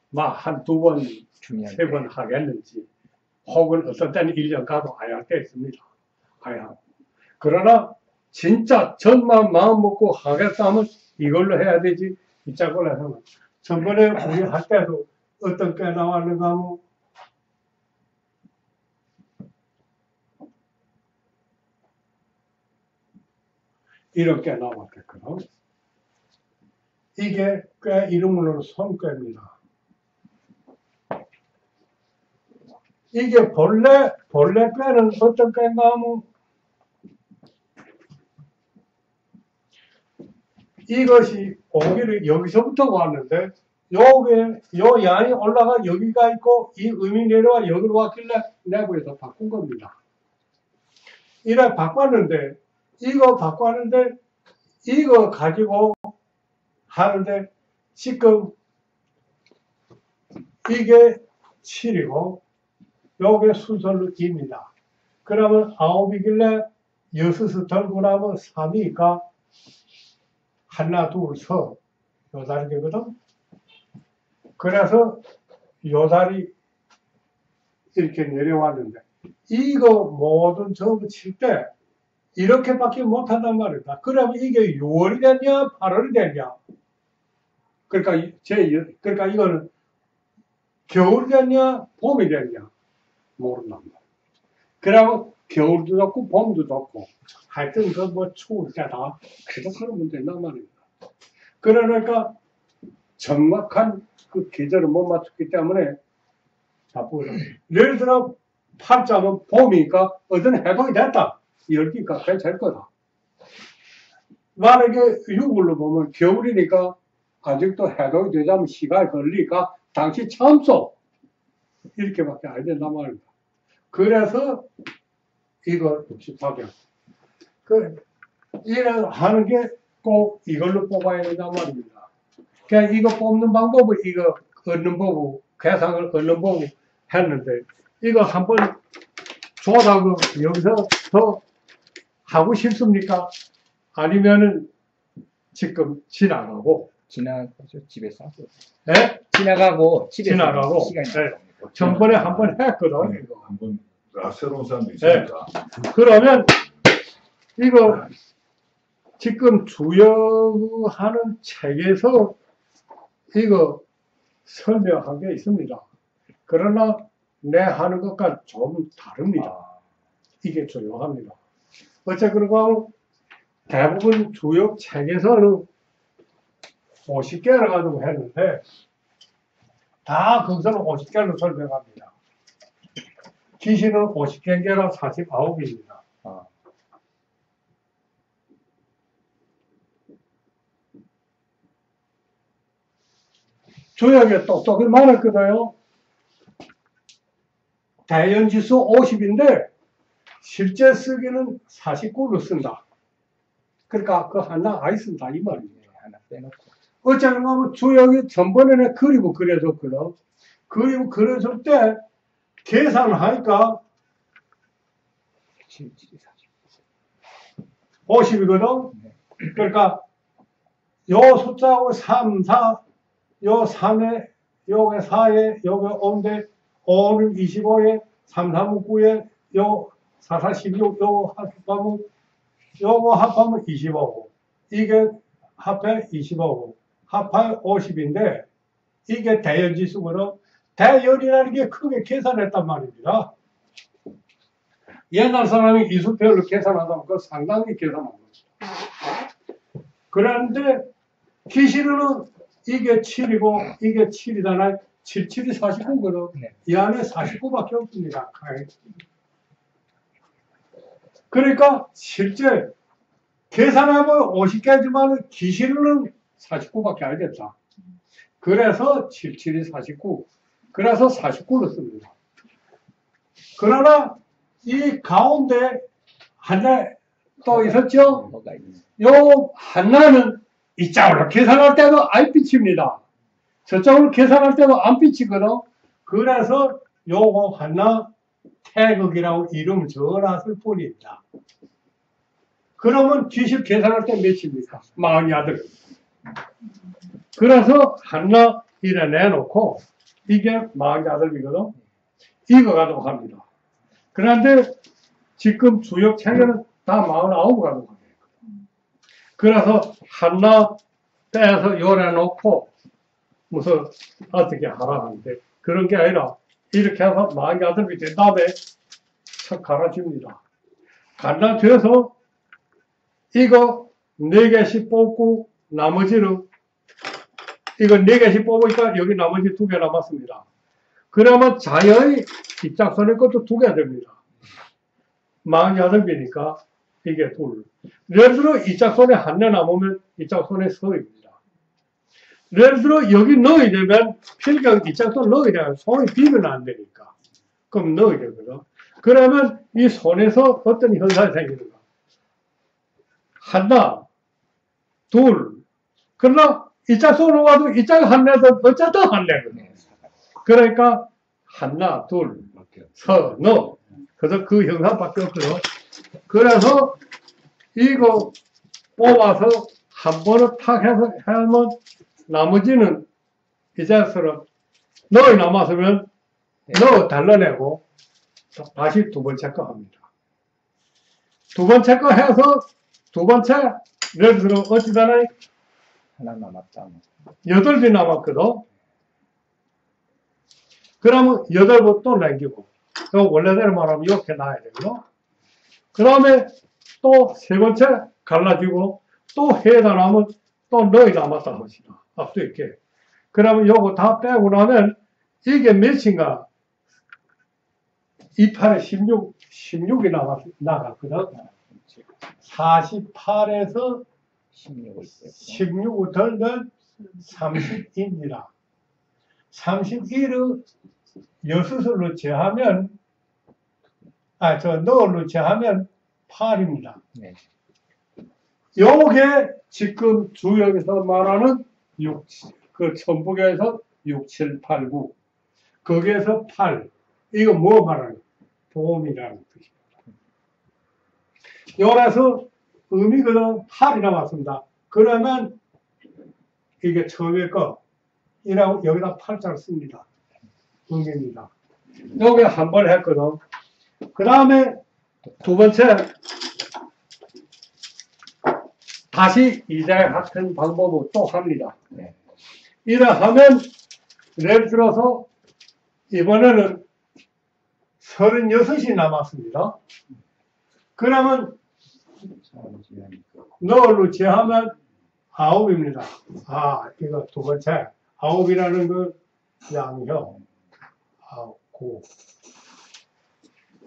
막 한두 번, 세 번 하겠는지 혹은 어떤 때는 1년 가도 안 할 때 있습니다. 그러나 진짜 정말 마음 먹고 하겠다 하면 이걸로 해야 되지 이 짝을 해서 전번에 우리 할 때도 어떤 게 나왔는가 하면 이렇게 나왔겠거든. 이게 꽤 이름으로 손꾀입니다. 이게 본래 꾀는 어떤 꾀인가 하면 이것이 오기를 여기서부터 왔는데 요 양이 올라가 여기가 있고 이 음이 내려와 여기로 왔길래 내부에서 바꾼 겁니다. 이래 바꿨는데 이거 가지고 하는데 지금 이게 7이고 요게 순서로 2입니다. 그러면 9이길래 6을 들고 나면 3이니까 하나, 둘, 서 요 다리 되거든. 그래서 요 다리 이렇게 내려왔는데 이거 모든 전부 칠 때 이렇게밖에 못한단 말이다. 그러면 이게 6월이 됐냐 8월이 됐냐. 그러니까 그러니까 이거는 겨울이 됐냐 봄이 됐냐 모른단 말이야. 그러면 겨울도 좋고 봄도 좋고 하여튼 그 뭐 추울 때다 계속 그러면 된단 말입니다. 그러니까 정확한 그 계절을 못 맞췄기 때문에 자꾸는 예를 들어 8자면 봄이니까 어떤 해동이 됐다. 열기가 괜찮을 거다. 만약에 6월로 보면 겨울이니까 아직도 해동이 되자면 시간이 걸리니까 당시 참소 이렇게밖에 안 된단 말입니다. 그래서 이거 64경 이래 하는 게 꼭 이걸로 뽑아야 된단 말입니다. 그냥 이거 뽑는 방법을 이거 얻는 보고 계산을 얻는 보고 했는데 이거 한번 조작을 여기서 더 하고 싶습니까? 아니면은 지금 지나가고 집에서 예? 지나가고 집에서 지나가고 시간이 네. 전번에 한번 했거든. 이거. 한번 새로운 사람도 있으니까. 그러면 이거 지금 주역하는 책에서 이거 설명한 게 있습니다. 그러나 내 하는 것과 좀 다릅니다. 이게 중요합니다. 어쨌거나 대부분 주역 책에서는 50개를 가지고 했는데 다 거기서는 50개로 설명합니다. 기시는 50개라 49입니다. 주역에 똑똑히 많았거든요. 대연지수 50인데 실제 쓰기는 49로 쓴다. 그러니까 그 하나 아이 쓴다 이 말입니다. 하나 빼놓고. 어쩌면 주역이 전번에는 그리고 그려줬거든. 그리고 그려줄 때 계산을 하니까 50이거든. 그러니까 요 숫자하고 3, 4, 요 3에, 요게 4에, 요게 5인데 5는 25에, 3, 3은 9에, 요 4, 4, 16, 요 합하면, 요거 합하면 25고, 이게 합해 25고, 합해 50인데, 이게 대연지수거든. 대연이라는 게 크게 계산했단 말입니다. 옛날 사람이 이수표를 계산하다 보면 상당히 계산한 거죠. 그런데 기시르는 이게 7이고 이게 7이잖아요. 7, 7이 49거든. 네. 이 안에 49밖에 없습니다. 그러니까 실제 계산해보면 50개지만 기시르는 49밖에 안 됐다. 그래서 7, 7이 49. 그래서 49로 씁니다. 그러나 이 가운데 하나 또 있었죠? 요 하나는 이쪽으로 계산할 때도 안 비칩니다. 저쪽으로 계산할 때도 안 비치거든. 그래서 요거 하나 태극이라고 이름 지어놨을 뿐입니다. 그러면 기식 계산할 때 몇입니까? 48. 그래서 하나 이래 내놓고 이게 48이거든. 이거 가지고 합니다. 그런데 지금 주역 책에는 다 49 가지고 합니다. 그래서 하나 빼서 요래 놓고 무슨 어떻게 하라 하는데 그런 게 아니라 이렇게 해서 48이 된 다음에 척 갈아줍니다. 갈라줘서 이거 4개씩 뽑고 나머지는 이거 4개씩 뽑으니까 여기 나머지 2개 남았습니다. 그러면 자연히 입장선의 것도 2개 됩니다. 48개니까 이게 둘. 예를 들어 이짝선에 하나 남으면 이짝선에 서입니다. 예를 들어 여기 넣어야 되면 필경 이짝선 넣어야 되면 손이 비면 안 되니까. 그럼 넣어야 되거든. 그러면 이 손에서 어떤 현상이 생기는가? 하나, 둘. 그러나 이짝 손으로 와도 이짝 한내도 어쨌든 한내거든. 그러니까 하나, 둘, 서너. 그래서 그 형상밖에 없거든. 그래서 이거 뽑아서 한 번을 탁 해서 하면 나머지는 이제처럼 너희 남았으면 너 달라내고 다시 두 번째 거 합니다. 두 번째 거 해서 두 번째 예를 들어 어찌되나 하나 남았다. 8개 남았거든. 그러면 8번 또 남기고 원래대로 말하면 이렇게 놔야 되거든. 그 다음에 또 세 번째 갈라지고 또 해다 나면 또 너희 남았다 하시다. 앞도 있게. 그러면 요거 다 빼고 나면 이게 몇인가? 28에 16이 나갔거든. 48에서 16을 덜면 30입니다. 31을 여수술로 제하면, 너울로 제하면 8입니다. 네. 요게 지금 주역에서 말하는 그 천북에서 6, 7, 8, 9. 거기에서 8. 이거 뭐 말하는 거예요? 보험이라는 뜻입니다. 요래서 의미거든 8이 남았습니다. 그러면 이게 처음에 거. 이라고 여기다 8자를 씁니다. 의미입니다. 요게 한 번 했거든. 그 다음에 두 번째. 다시 이자에 같은 방법으로 또 합니다. 이래 하면, 예를 들어서, 이번에는 36이 남았습니다. 그러면, 너울로 제하면 9입니다. 이거 두 번째. 9이라는 그 양형. 9.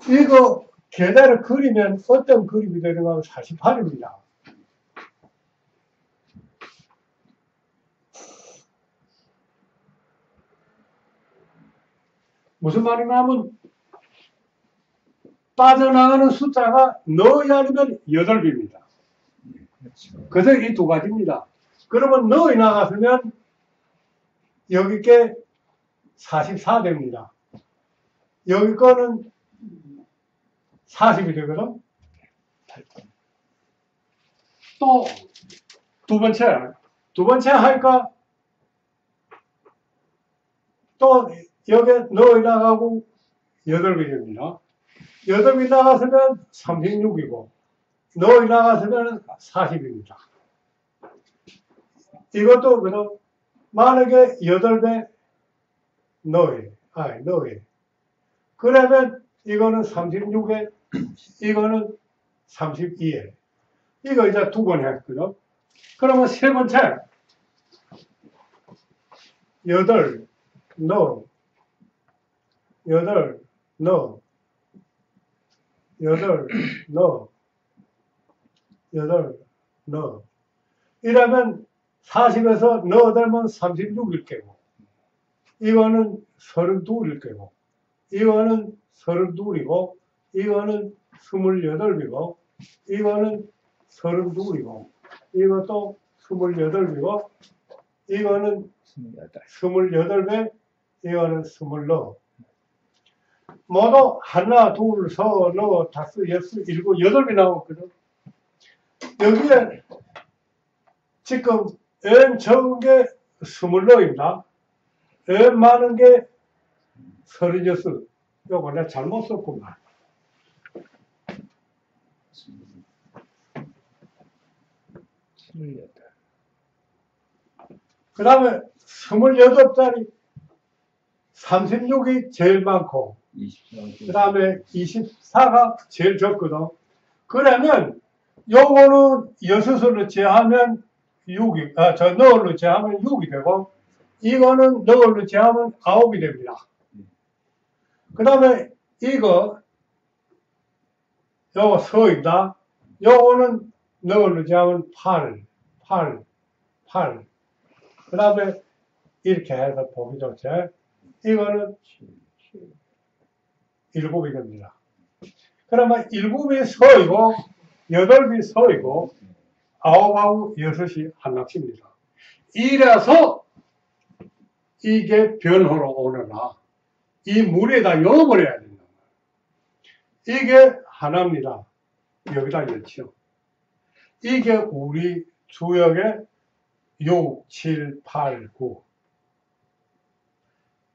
이거 계단을 그리면 어떤 그림이 되는가 하면 48입니다. 무슨 말이냐면 빠져나가는 숫자가 넣어야 하면 8입니다. 그래서 이 두 가지입니다. 그러면 넣어 나갔으면 여기 게 44됩니다. 여기 거는 40이 되거든. 또 두 번째 하니까 또 여기 넣어 나가고 8개 됩니다. 8개 나갔으면 36이고 넣어 나갔으면 40입니다. 이것도 그럼 만약에 8배 넣어요. 그러면 이거는 36에 이거는 32에 이거 이제 두 번 했거든. 그러면 세 번째 8 넣어 8 넣어 8 넣어 8 넣어 이러면 40에서 넣어들면 36일 거고 이거는 32일 거고 이거는 32이고 이거는 28이고 이거는 32이고 이것도 28이고 이거는 28배 이거는 24 모두 하나 둘 서너 다섯 여섯 일곱 8개 나왔거든. 여기에 지금 n 적은 게 24입니다. n 많은 게 36. 요거 내가 잘못 썼구만. 그 다음에 28짜리 36이 제일 많고 그 다음에 24가 제일 적거든. 그러면 요거는 6으로 제하면 6이, 너울로 제하면 6이 되고 이거는 너울로 제하면 9이 됩니다. 그 다음에 요거 서입니다. 요거는 너울로 제하면 8. 그 다음에 이렇게 해서 보기 좋지. 이거는 7이 됩니다. 그러면 7이 서이고 8이 서이고 9하고 6이 한납입니다. 이래서 이게 변호로 오느라 이 물에다 넣어버려야 된다. 이게 하나입니다. 여기다 넣죠. 이게 우리 주역의 6, 7, 8, 9.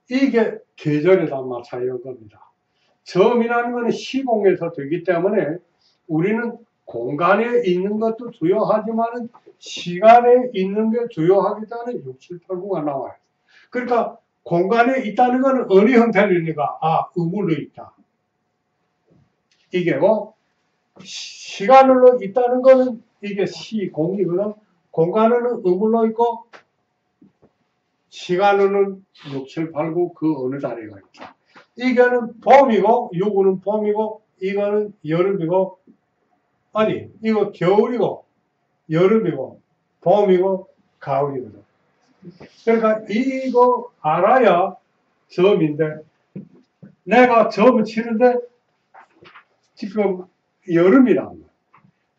이게 계절에다 마찬가지인 겁니다. 점이라는 것은 시공에서 되기 때문에 우리는 공간에 있는 것도 주요하지만 시간에 있는 게 주요하기 때문에 6, 7, 8, 9가 나와요. 그러니까 공간에 있다는 것은 어느 형태입니까? 아, 의물로 있다. 이게 뭐 시간으로 있다는 것은 이게 시공이거든. 공간은 의물로 있고 시간은 6, 7, 8, 9 그 어느 자리가 있죠. 이거는 봄이고 요거는 봄이고 이거는 여름이고 아니 이거 겨울이고 여름이고 봄이고 가을이거든. 그러니까 이거 알아야 점인데 내가 점을 치는데 지금 여름이란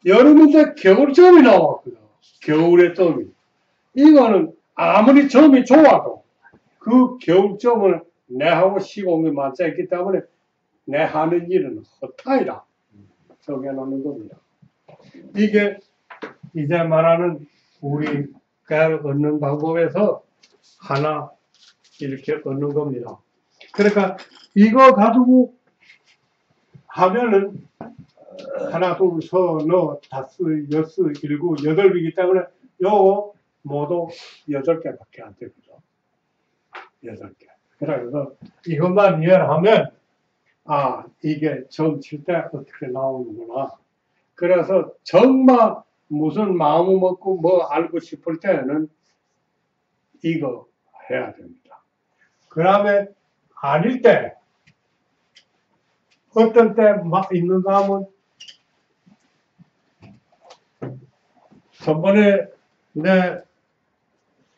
여름인데 겨울점이 나왔거든. 겨울의 점이. 이거는 아무리 점이 좋아도 그 겨울점을 내하고 시공이 맞아있기 때문에 내 하는 일은 헛타이다 정해놓는 겁니다. 이게 이제 말하는 우리 깨를 얻는 방법에서 하나 이렇게 얻는 겁니다. 그러니까 이거 가지고 하면은 하나, 둘, 서너, 다섯, 여섯, 일곱, 여덟이기 때문에 요거 모두 8개밖에 안 되거든. 8개. 그래서 이것만 이해하면 아 이게 점 칠 때 어떻게 나오는구나. 그래서 정말 무슨 마음을 먹고 뭐 알고 싶을 때는 이거 해야 됩니다. 그 다음에 아닐 때 어떤 때 막 있는가 하면 전번에 내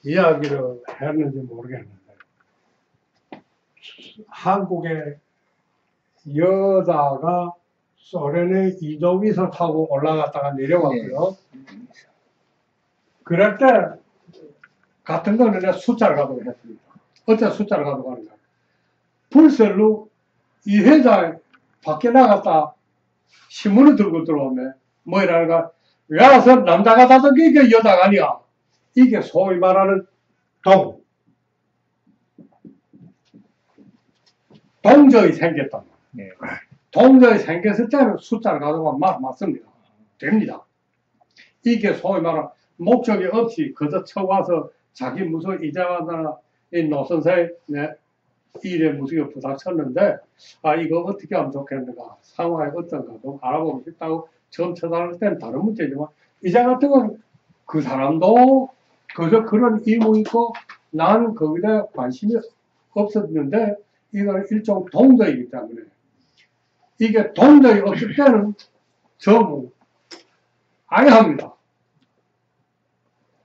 이야기를 했는지 모르겠는데 한국의 여자가 소련의 이동위성 타고 올라갔다가 내려왔고요. 그럴 때 같은 거는 내가 숫자를 가져가겠습니다. 어째 숫자를 가져가는가? 불셀로 이 회장 밖에 나갔다 신문을 들고 들어오면 뭐 이러는가? 외와서 남자가 다던 게 이게 여자가 아니야. 이게 소위 말하는 동저이 생겼다. 네. 동저이 생겼을 때는 숫자를 가져가면 맞습니다. 됩니다. 이게 소위 말하는 목적이 없이 그저 쳐와서 자기 무슨 이자나 이 노선사에 일에 무슨 부닥쳤는데 아 이거 어떻게 하면 좋겠는가 상황이 어떤가 좀 알아보고 싶다고 처음 쳐다볼 때는 다른 문제지만 이자 같은 건 그 사람도 그저 그런 의무 있고 나는 거기다 관심이 없었는데 이건 일종 동저이기 때문에 이게 동저이 없을 때는 전부 아예 합니다.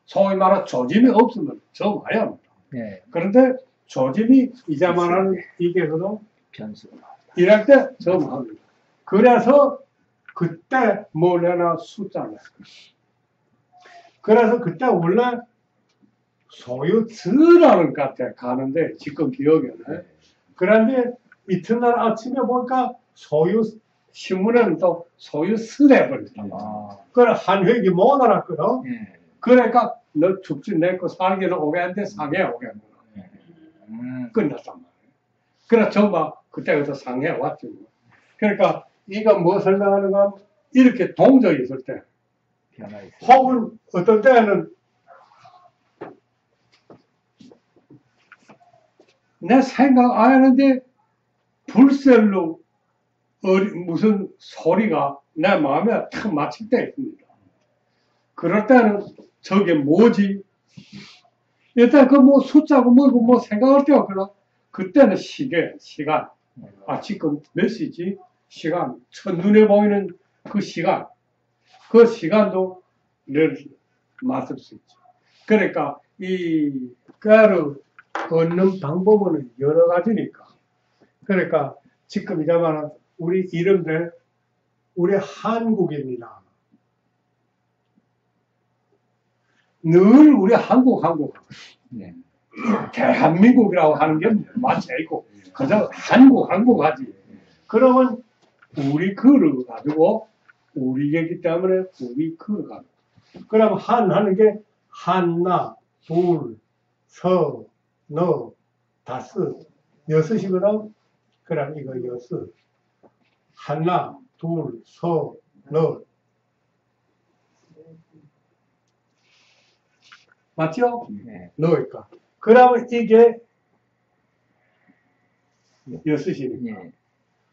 소위 말하는 조짐이 없으면 점 아예 합니다. 네. 그런데 조짐이 이제 말하는 이게 그도 변수. 이럴 때 점 합니다. 그래서 그때 뭘 해나 숫자를 그래서 그때 원래 소유스라는 카페 가는데 지금 기억에는 그런데 이튿날 아침에 보니까 신문에는 또 소유스래 버렸다. 그래 한 획이 못 알았거든. 그러니까 너 죽지 내거 살기는 오겠는데 상해 오겠구나. 끝났단 말이에요. 그래서 정말 그때부터 상해 왔죠. 그러니까 이거 뭐 설명하는가 하면 이렇게 동적이 있을 때 혹은 어떤 때는 내 생각 안 하는데 불셀로 무슨 소리가 내 마음에 탁 맞힐 때 있습니다. 그럴 때는 저게 뭐지? 일단 그 뭐 숫자고 뭐고 뭐 생각할 때 없구나. 그때는 시간. 아 지금 몇 시지? 시간. 첫눈에 보이는 그 시간. 그 시간도 늘 맞을 수 있죠. 그러니까 이 꾀를 얻는 방법은 여러 가지니까. 그러니까 지금 이제 말한 우리 이름들 우리 한국입니다. 늘 우리 한국 네. 대한민국이라고 하는 게 맞지 않고 그저 한국 하지. 그러면 우리 글을 가지고 우리이기 때문에 우리 글을 가지고 그럼 한 하는 게 한나 둘 서 너 다섯 여섯이거든. 그럼 이거 여섯 한나 둘 서 너 맞죠? 네. 너니까. 그러면 이게 여섯이니까. 네.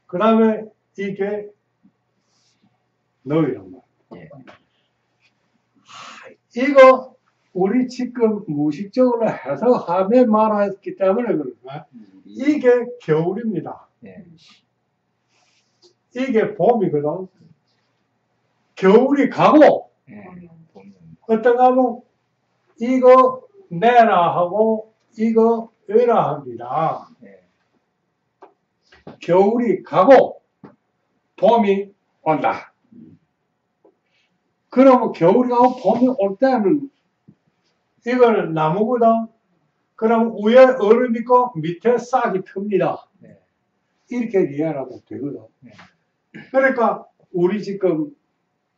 그 다음에 이게 너희란 말이야. 네. 이거 우리 지금 무식적으로 해석하며 말했기 때문에 그런가? 이게 겨울입니다. 네. 이게 봄이거든. 겨울이 가고 네. 어떤가 하면 이거 내라 하고 이거 으라 합니다. 네. 겨울이 가고 봄이 온다. 그러면 겨울이 가고 봄이 올 때는 이거는 나무보다 그럼 위에 얼음 있고 밑에 싹이 틉니다. 네. 이렇게 이해하면 되거든. 네. 그러니까 우리 지금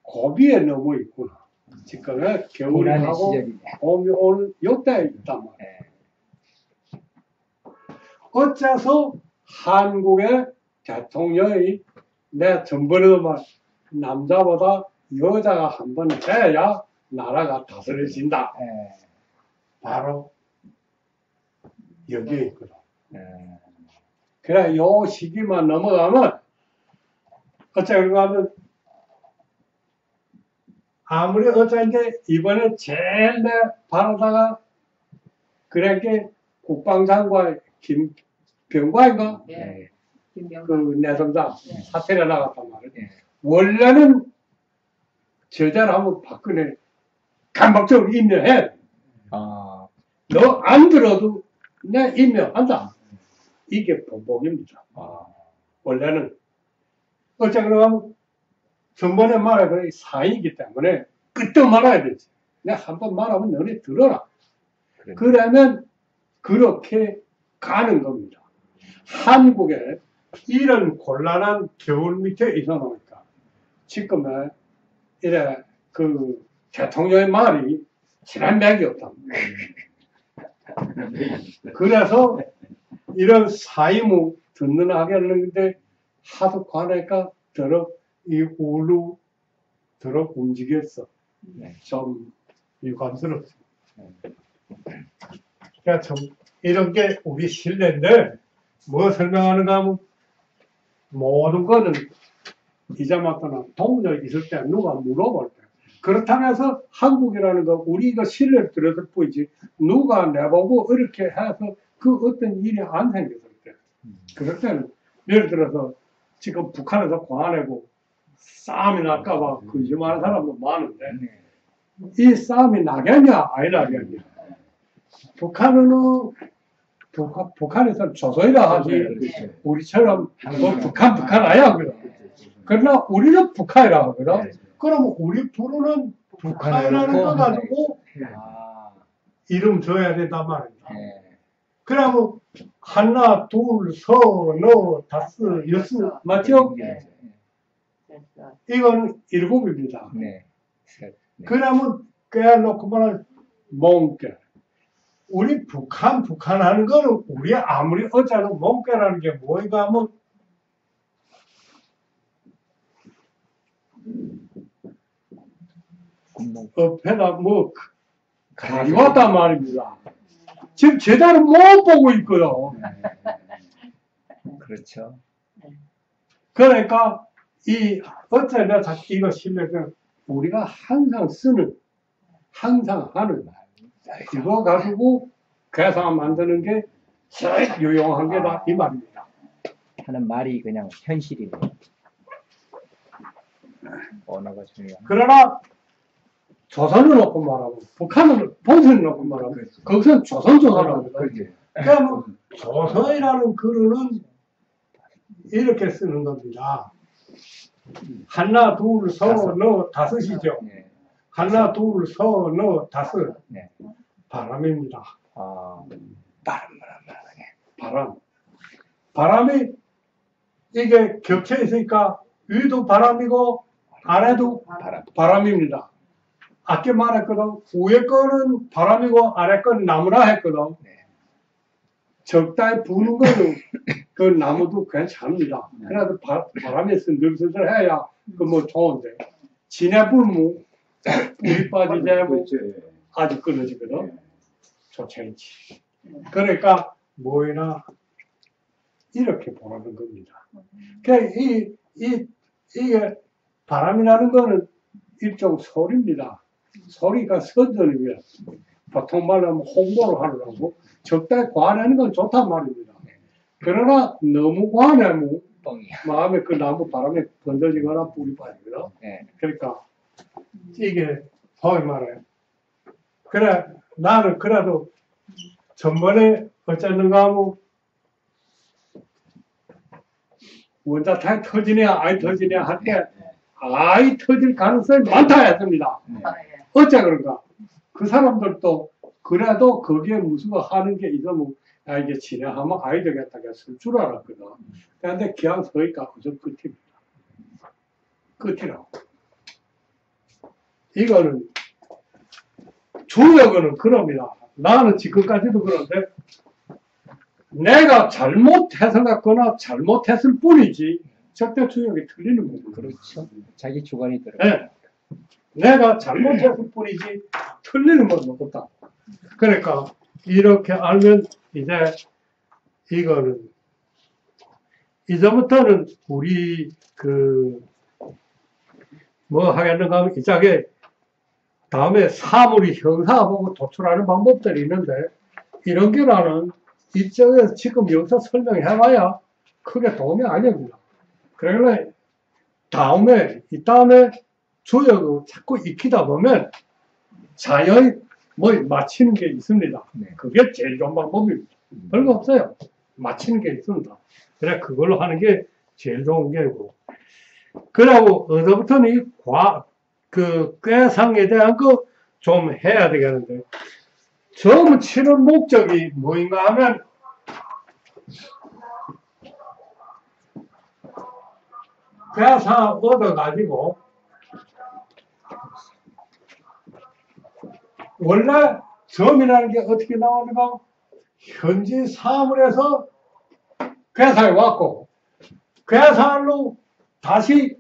고비에 넘어 있구나. 지금 겨울이 고난의 가고 시절이네. 봄이 오는 요때에 있단 말이야. 네. 어째서 한국의 대통령이 내 전번에도 말 남자보다 여자가 한 번 해야 나라가 다스려진다. 네. 바로 여기에 있거든. 네. 그래 요 시기만 넘어가면 어쩌는가 하면 아무리 어쩐게 이번에 제일 내 바라다가 그렇게 국방장관 김병관인가 네. 그 내정자 사퇴를 나갔단 말이야. 네. 원래는 제대로 하면 박근혜 감독적으로 임명해. 아. 너 안 들어도 내 임명한다. 이게 본복입니다. 아. 원래는 어쩌고 하면 전번에 말해 그래 사이기 때문에 그때 말아야 되지. 내가 한번 말하면 너네 들어라. 그러면 그렇게 가는 겁니다. 한국에 이런 곤란한 겨울 밑에 있어 놓으니까 지금에 이래 그 대통령의 말이 지난 맥이 없다. 그래서 이런 사이무 듣는 하겠는데 하도 관해가 더러 이 우루 더러 움직였어. 좀 유감스럽습니다. 그러니까 좀 이런 게 우리 신뢰인데 뭐 설명하는가 하면 모든 거는 이자마트나 동료에 있을 때 누가 물어볼 때 그렇다면서 한국이라는 거 우리가 신뢰를 들어줄 뿐이지 누가 내보고 이렇게 해서 그 어떤 일이 안 생겼을 때 그럴 때는 예를 들어서 지금 북한에서 광안해고 싸움이 날까봐 거짓말하는 사람도 많은데 이 싸움이 나겠냐 안 나겠냐 북한에서는 조선이라 하지 우리처럼 뭐 북한 아야 하거든. 그러나 우리는 북한이라 하거든. 그럼 우리 부르는 북한이라는 거 가지고 이름 줘야 된단 말입니다. 그러면 하나 둘 서 너 다섯 여섯 맞죠? 이거는 일곱입니다. 그러면 깨놓고 말하면 몽깨. 우리 북한 하는 거는 우리 아무리 어쩌면 몽깨라는 게 뭐인가 하면 옆에다 뭐 가져왔단 말입니다. 지금 제대로 못 보고 있거든. 그렇죠. 그러니까 이 어쩌면 이거 실력은 우리가 항상 쓰는 항상 하는 이거 가지고 계산 만드는 게 제일 유용한 게다 이 말입니다. 하는 말이 그냥 현실이네요. 언어가 중요한. 그러나 조선을 놓고 말하고 북한은 본선을 놓고 말하고 거기서는 조선을 하거든. 그러니까 조선이라는 글은 이렇게 쓰는 겁니다. 하나 둘 서 너 다섯이죠. 하나, 둘, 서너, 다섯. 네. 바람입니다. 바람. 바람이 이게 겹쳐 있으니까 위도 바람이고 아래도 바람입니다. 아까 말했거든. 위에 거는 바람이고 아래 거는 나무라 했거든. 네. 적당히 부는 거는 그 나무도 괜찮습니다. 그래도 바람이 슬슬슬 해야 그 뭐 좋은데 진해 불면 뿌리 빠지자고 아주 끊어지거든. 좋지 않지. 그러니까 뭐이나 이렇게 보라는 겁니다. 그러니까 이게 바람이 나는 거는 일종 소리입니다. 소리가 선전이고요. 보통 말로 하면 홍보를 하려고 적당히 과내는 건 좋단 말입니다. 그러나 너무 과내면 마음에 그 나무 바람에 번져지거나 뿌리 빠지거든. 네. 그러니까 이게 소위 말해. 그래 나는 그래도 전번에 어쨌는가 하면 원자탄이 터지냐 아이 터지냐 할 때 아이 터질 가능성이 많다 했습니다. 어째 그런가? 그 사람들도 그래도 거기에 무슨 거 하는 게 있으면 야 이게 진행하면 아이 되겠다 쓸 줄 알았거든. 그런데 그냥 서니까 그저 끝입니다. 끝이라고. 이거는 주역은 그럽니다. 나는 지금까지도 그런데 내가 잘못 해석했거나 잘못했을 뿐이지 절대 주역이 틀리는 거죠. 그렇죠. 자기 주관이 들어. 네. 내가 잘못했을 뿐이지 틀리는 건 없다. 그러니까 이렇게 알면 이제 이거는 이제부터는 우리 뭐 하겠는가 하면 이짝에 다음에 사물이 형사하고 도출하는 방법들이 있는데 이런 게 나는 이쪽에서 지금 여기서 설명해봐야 크게 도움이 아닙니다. 그러니까 이 다음에 주역을 자꾸 익히다 보면 자연히 뭐 맞히는 게 있습니다. 그게 제일 좋은 방법입니다. 별거 없어요. 맞히는 게 있습니다. 그래 그걸로 하는 게 제일 좋은 게고. 그러고 어디부터는 꾀상에 대한 거 좀 해야 되겠는데 점 치는 목적이 뭐인가 하면 꾀상 얻어가지고 원래 점이라는 게 어떻게 나오는가? 현지 사물에서 꾀상이 왔고 꾀상으로 다시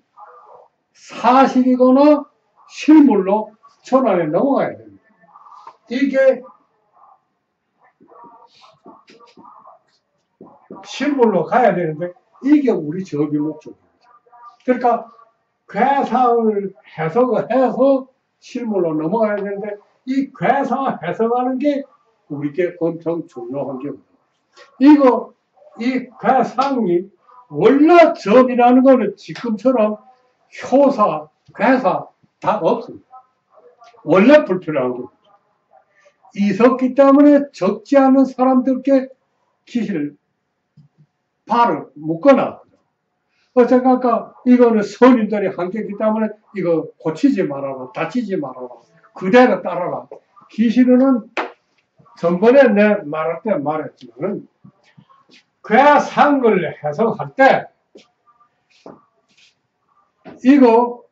사실이거나 실물로 전환에 넘어가야 됩니다. 이게 실물로 가야 되는데 이게 우리 접의 목적입니다. 그러니까 꾀상을 해석을 해서 실물로 넘어가야 되는데 이 꾀상을 해석하는 게 우리께 엄청 중요한 겁니다. 이 꾀상이 원래 점이라는 거는 지금처럼 효사, 꾀사 다 없습니다. 원래 불필요한 겁니다. 있었기 때문에 적지 않은 사람들께 기실 발을 묶어놨거든요. 어쨌든 이거는 선인들이 한계이기 때문에 이거 고치지 말아라, 다치지 말아라, 그대로 따라라. 기실은 전번에 내 말할 때 말했지만은 꾀상을 해석할 때 이거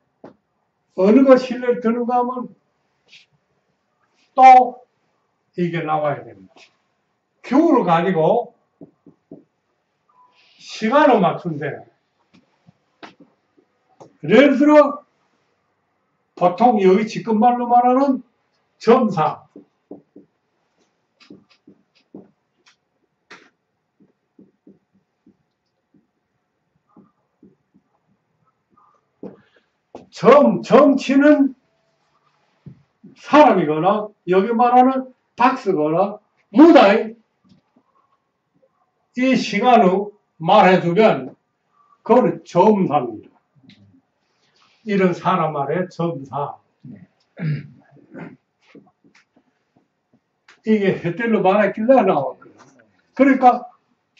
어느 거 신뢰를 드는가 하면 또 이게 나와야 됩니다. 교를 가지고 시간을 맞춘대. 예를 들어 보통 여기 지금 말로 말하는 점사 점치는 사람이거나 여기 말하는 박스거나 무당이 이 시간을 말해주면 그거는 점사입니다. 이런 사람 말에 점사. 이게 햇들로 말했길래 나왔거든. 그러니까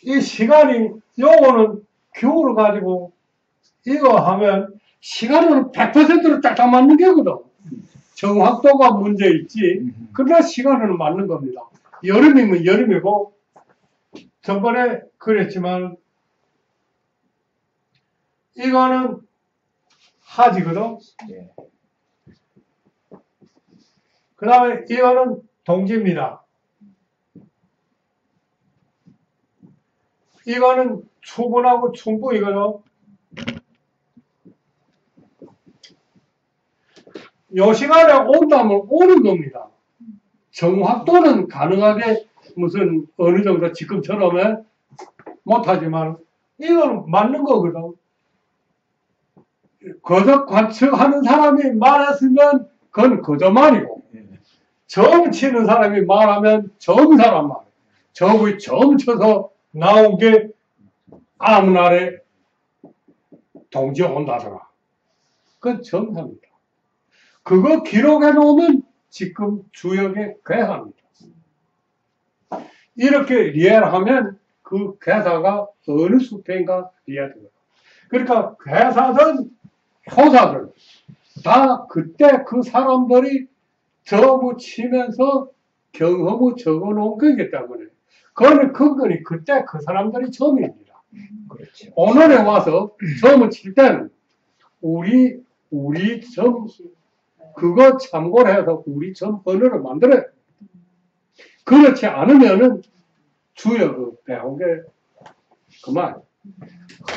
이 시간이 요거는 교를 가지고 이거 하면 시간은 100%로 딱딱 맞는 게거든. 정확도가 문제 있지. 그러나 시간은 맞는 겁니다. 여름이면 여름이고, 저번에 그랬지만, 이거는 하지거든. 예. 그 다음에 이거는 동지입니다. 이거는 추분하고 춘부이거든. 요 시간에 온다면 오는 겁니다. 정확도는 가능하게 무슨 어느 정도 지금처럼 못하지만 이거는 맞는 거거든. 거저 관측하는 사람이 말했으면 그건 거저말이고 점 치는 사람이 말하면 점 사람 말. 점의 점 쳐서 나온 게 아무 날에 동지 온다더라. 그건 정합니다. 그거 기록해 놓으면 지금 주역에 괴합니다. 이렇게 이해하면 그 괴사가 어느 수표인가 이해됩니다. 그러니까 괴사든 효사들 다 그때 그 사람들이 점을 치면서 경험을 적어 놓은 거기 때문에 그거는 근거니 그때 그 사람들이 점입니다. 그렇죠. 오늘에 와서 점을 칠 때는 우리 점 그거 참고를 해서 우리 점 언어를 만들어요. 그렇지 않으면은 주역을 배운 게 그만.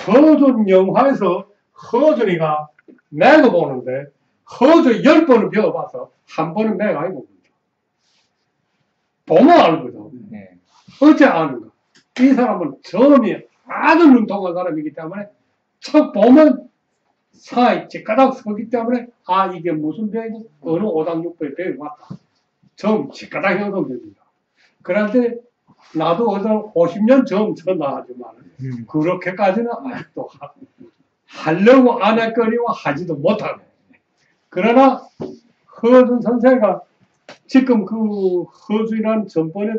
허준 영화에서 허준이가 매거 보는데 허준 10번을 배워봐서 한 번은 매가 아니고 봅니다. 보면 알거든. 네. 어째 아는가? 이 사람은 점이 아주 눈통한 사람이기 때문에 척 보면 사이 찌까닥 서기 때문에 아 이게 무슨 배이고 어느 5당 6번에 배우 왔다. 점 찌까닥 해서 됩니다. 그런데 나도 어서 50년 점 쳤나 하지만 그렇게까지는 아직도 하려고 안 했거니와 하지도 못하고 그러나 허준 선생가 지금 그 허준이라는 전번에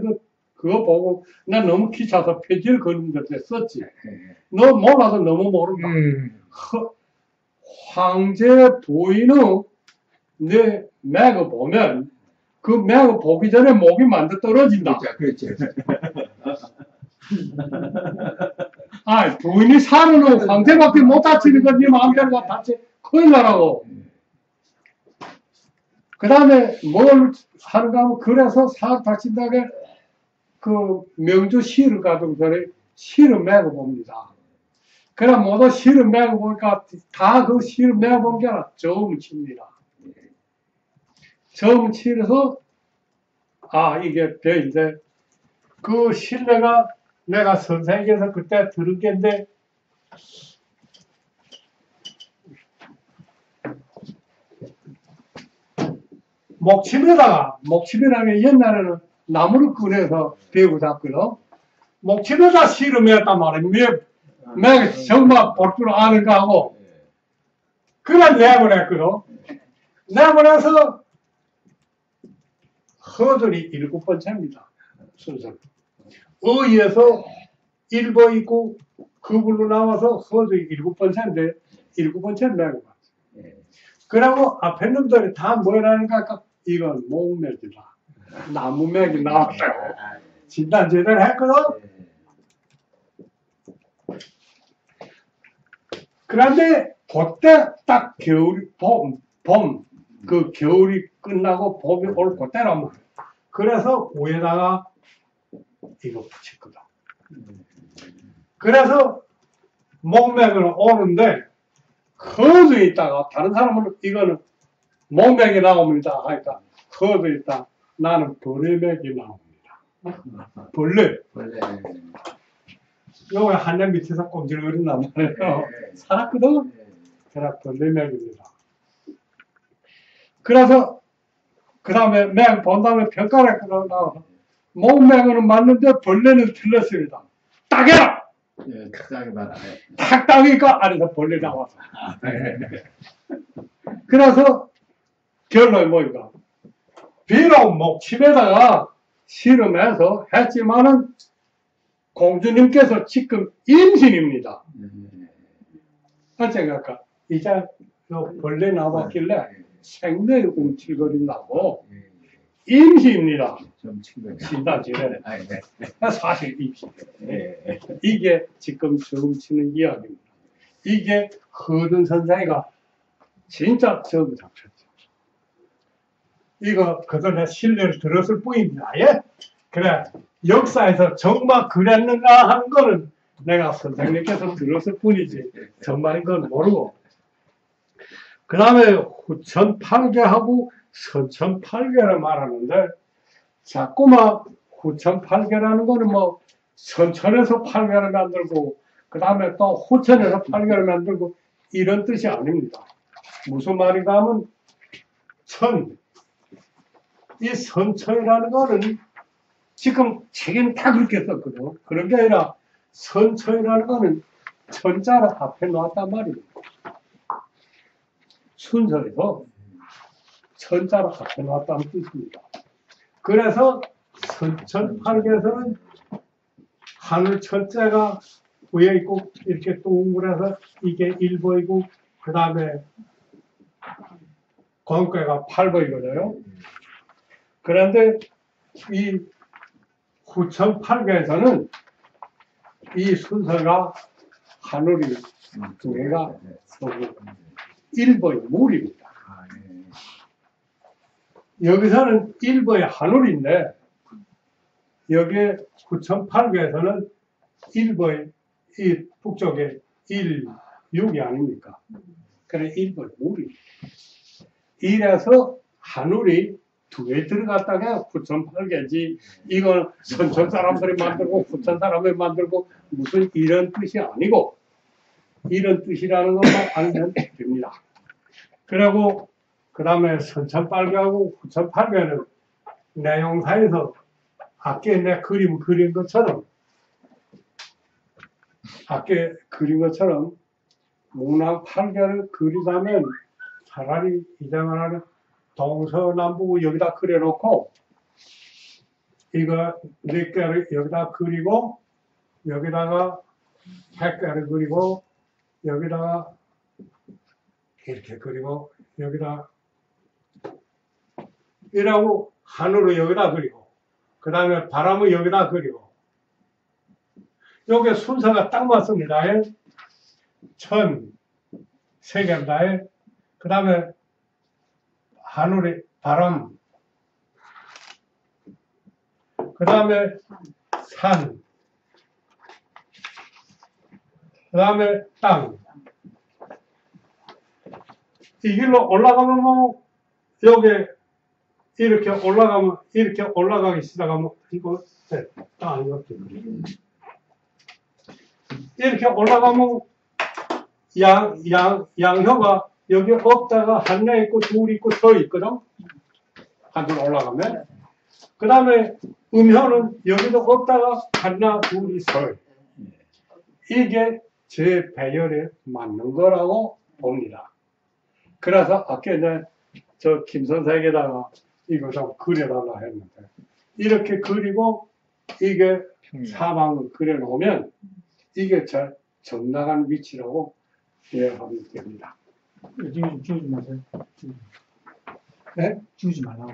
그거 보고 나 너무 귀찮아서 표지를 그런 것에 썼지. 너 몰라서 너무 모른다. 황제 부인의 내 맥을 보면 그 맥을 보기 전에 목이 만져 떨어진다. 그렇죠. 아, 부인이 사는 후 황제밖에 못 다치는 건 네 마음대로 다 다치 큰일 나라고. 그 다음에 뭘 하는가 하면 그래서 살 다친다게 그 명주 시를 가지고 전에 시를 매고 봅니다. 그럼 모두 시를 매고 보니까 다 그 시를 매고 본 게 아니라 점 칩니다. 점 치면서 아 이게 배인데 그 신뢰가 내가 선생님께서 그때 들은 게인데 목침에라는 게 옛날에는 나무를 꺼내서 배우고 잡거든. 목침에다 실을 맸단 말이야. 내가 정말 볼 줄 아는가 하고 그런 내보냈거든. 내보내서 허들이 7번째입니다. 순서. 의에서 1번 있고 그걸로 나와서 허들이 7번째인데 7번째를 내고 갔어. 그러고 앞에 놈들이 다 뭐라는가 이건 목맥이다. 나무맥이 나왔다고 진단 제대로 했거든. 그런데 그때 딱 겨울이 그 겨울이 끝나고 봄이 올 그때란 말이야. 그래서 위에다가 이거 붙였거든. 그래서 목맥은 오는데 허도 있다가 다른 사람은 이거는 목맥이 나옵니다 하니까 허도 있다. 나는 벌레맥이 나옵니다. 벌레. 요거 한년 밑에서 꼼질거린단 말이에요. 살았거든? 그래 벌레맥입니다. 그래서 그 다음에 맥 본 다음에 평가를 나와서 목맥은 맞는데 벌레는 틀렸습니다. 딱해라! 예, 딱하게 말아. 탁 따니까 안에서 벌레 나와서. 그래서 결론이 뭐인가? 비록 목침에다가 실험해서 했지만은 공주님께서 지금 임신입니다. 어쨌든 이제 벌레 나왔길래 생명이 움찔거린다고 임시입니다. 좀 친구네. 신단지는 아, 네. 사실 임시. 네. 이게 지금 처음 치는 이야기입니다. 이게 허든 선생이가 진짜 처음 잡혔죠. 이거 그거 내 신뢰를 들었을 뿐입니다. 예? 그래 역사에서 정말 그랬는가 하는 거는 내가 선생님께서 들었을 뿐이지 정말인 건 모르고. 그 다음에 후천 8개하고 선천 8개를 말하는데 자꾸만 후천 8개라는 거는 뭐 선천에서 8개를 만들고 그 다음에 또 후천에서 8개를 만들고 이런 뜻이 아닙니다. 무슨 말인가 하면 이 선천이라는 거는 지금 책에는 다 그렇게 썼거든. 그런 게 아니라 선천이라는 거는 천자를 앞에 놓았단 말입니다. 순서에서 천자를 앞에 놓았다는 뜻입니다. 그래서 선천 8개에서는 하늘 천자가 위에 있고 이렇게 동그래서 이게 1보이고 그 다음에 광괴가 8보이거든요. 그런데 이 후천 8개에서는 이 순서가 하늘이 두 개가 서고 1보의 물입니다. 여기서는 1보의 하늘인데 여기에 9,800에서는 1보의 이 북쪽에 1, 6이 아닙니까? 그래 1보의 물입니다. 이래서 하늘이 두 개 들어갔다가 9,800지 이건 선천 사람들이 만들고 후천 사람들이 만들고 무슨 이런 뜻이 아니고 이런 뜻이라는 것만 알면 됩니다. 그리고 그 다음에 선천팔배하고 후천팔배는 내용사에서 아까 내 그림 그린 것처럼 목랑팔배를 그리자면 차라리 이장하는 동서남북 여기다 그려놓고 이거 네 개를 여기다 그리고 여기다가 100개를 그리고 여기다가 이렇게 그리고 여기다 이라고 하늘을 여기다 그리고 그 다음에 바람을 여기다 그리고 요게 순서가 딱 맞습니다. 천 세 개입니다. 그 다음에 하늘의 바람 그 다음에 산 그 다음에 땅 이 길로 올라가면 뭐 여기 이렇게 올라가기 시작하면 이거 땅 이렇게 이렇게 올라가면 양효가 여기 없다가 하나 있고 둘 있고 서 있거든. 한줄 올라가면 그 다음에 음효는 여기도 없다가 하나 둘이 서. 이게 제 배열에 맞는 거라고 봅니다. 그래서 아까 이제 저 김선생에다가 이거 좀 그려달라 했는데 이렇게 그리고 이게 사방을 그려놓으면 이게 저 정당한 위치라고 이해하면 됩니다. 지우지 마세요. 네? 지우지 말라고.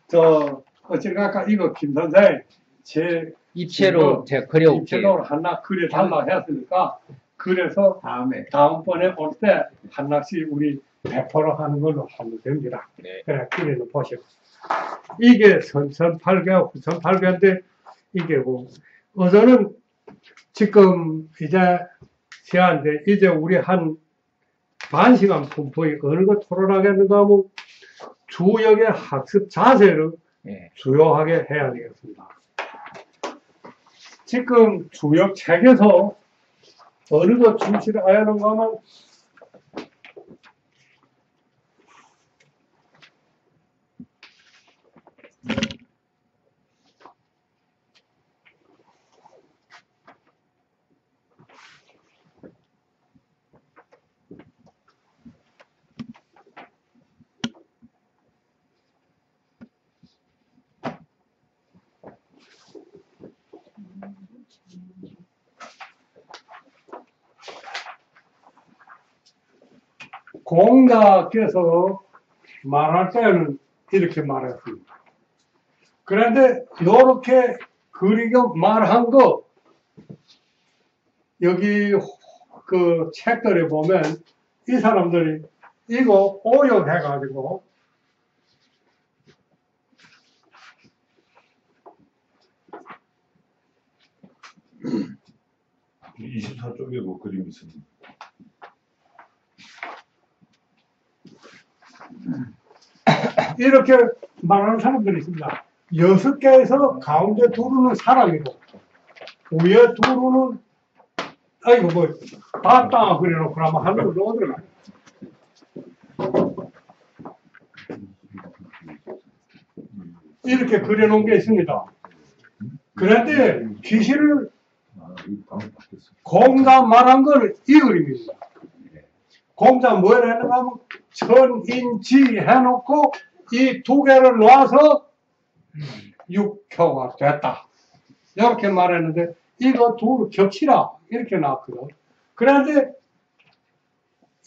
저 어쨌든 아까 이거 김선생 제 입체로 제가 그려올게요. 입체로 하나 그려달라 했으니까 그래서 다음번에 올 때 하나씩 우리 100% 하는 걸로 하면 됩니다. 네. 그래 그려는 보시고 이게 선천팔계 후천팔계인데 이게 뭐 어제는 지금 이제 시간인데 이제 우리 한 반 시간 분포에 어느 거 토론하겠는가 하면 주역의 학습 자세를 네. 주요하게 해야 되겠습니다. 지금 주역 책에서 어느 거 중시를 해야 하는가 하면 공자께서 말할 때는 이렇게 말했습니다. 그런데 이렇게 그리고 말한 거 여기 그 책들에 보면 이 사람들이 이거 오역해가지고 24쪽에 뭐 그림이 있습니다. 이렇게 말하는 사람들이 있습니다. 6개에서 가운데 두루는 사람이고 위에 두루는 아이고 뭐 봤다 그래놓고 그러면 하늘로 어디로 가요? 이렇게 그려놓은 게 있습니다. 그런데 귀신을 공자 말한 건 이 그림입니다. 공자 뭘 했는가 하면 천인지 해놓고 이 두 개를 놔서 육효가 됐다. 이렇게 말했는데 이거 둘 겹치라 이렇게 나왔거든. 그런데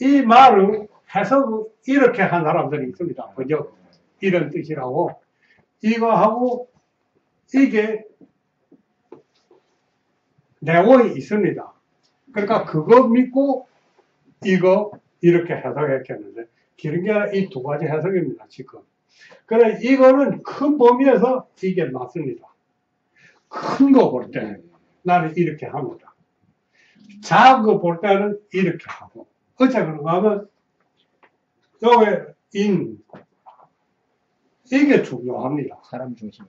이 말을 해석을 이렇게 한 사람들이 있습니다. 번역 이런 뜻이라고. 이거하고 이게 내용이 있습니다. 그러니까 그거 믿고 이거 이렇게 해석했겠는데 기른 게 이 두 가지 해석입니다. 지금. 그래 이거는 큰 범위에서 이게 맞습니다. 큰 거 볼 때는 나는 이렇게 합니다. 작은 거 볼 때는 이렇게 하고. 어째 그런가 하면 여기 이게 중요합니다. 사람 중심.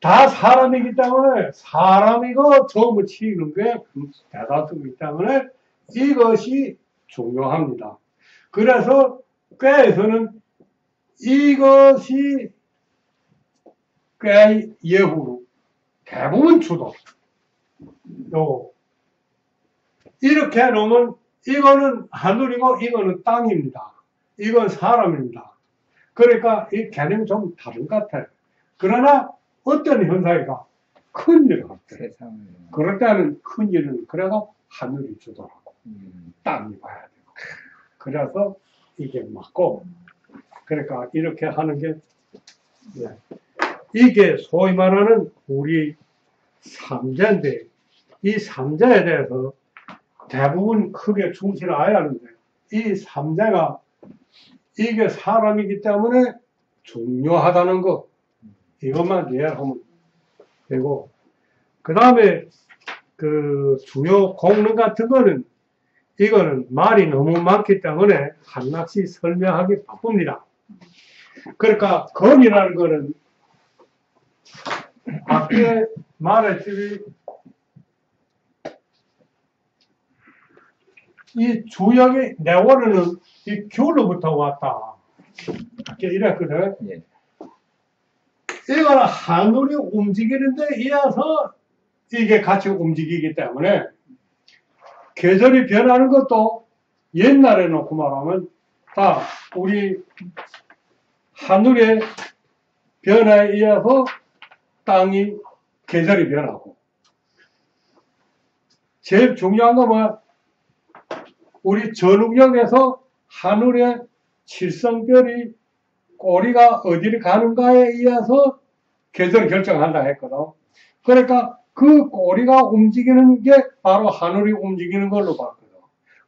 다 사람이기 때문에 사람이고 점을 치는 게 대다수이기 때문에 이것이 중요합니다. 그래서 꾀에서는 이것이 꽤 예후로 대부분 주도. 요 이렇게 해놓으면 이거는 하늘이고 이거는 땅입니다. 이건 사람입니다. 그러니까 이 개념이 좀 다른 것 같아요. 그러나 어떤 현상이가 큰 일을 할 때, 그럴 때는 큰 일은 그래서 하늘이 주도하고 땅이 봐야 되고 그래서 이게 맞고 그러니까 이렇게 하는 게 이게 소위 말하는 우리 삼재인데 이 삼재에 대해서 대부분 크게 충실해야 하는데 이 삼재가 이게 사람이기 때문에 중요하다는 거 이것만 이해하면 되고 그 다음에 그 주요 공론 같은 거는 이거는 말이 너무 많기 때문에 한낱이 설명하기 바쁩니다. 그러니까 건이라는 거는 앞에 말했듯이 이 주역의 내원은 이 귤로부터 왔다. 이렇게 이랬거든. 예. 이거는 하늘이 움직이는데 이어서 이게 같이 움직이기 때문에 계절이 변하는 것도 옛날에 놓고 말하면 다 우리 하늘의 변화에 의해서 땅이 계절이 변하고 제일 중요한 건 뭐야? 우리 전우경에서 하늘의 칠성별이 꼬리가 어디를 가는가에 의해서 계절을 결정한다 했거든. 그러니까 그 꼬리가 움직이는 게 바로 하늘이 움직이는 걸로 봤거든.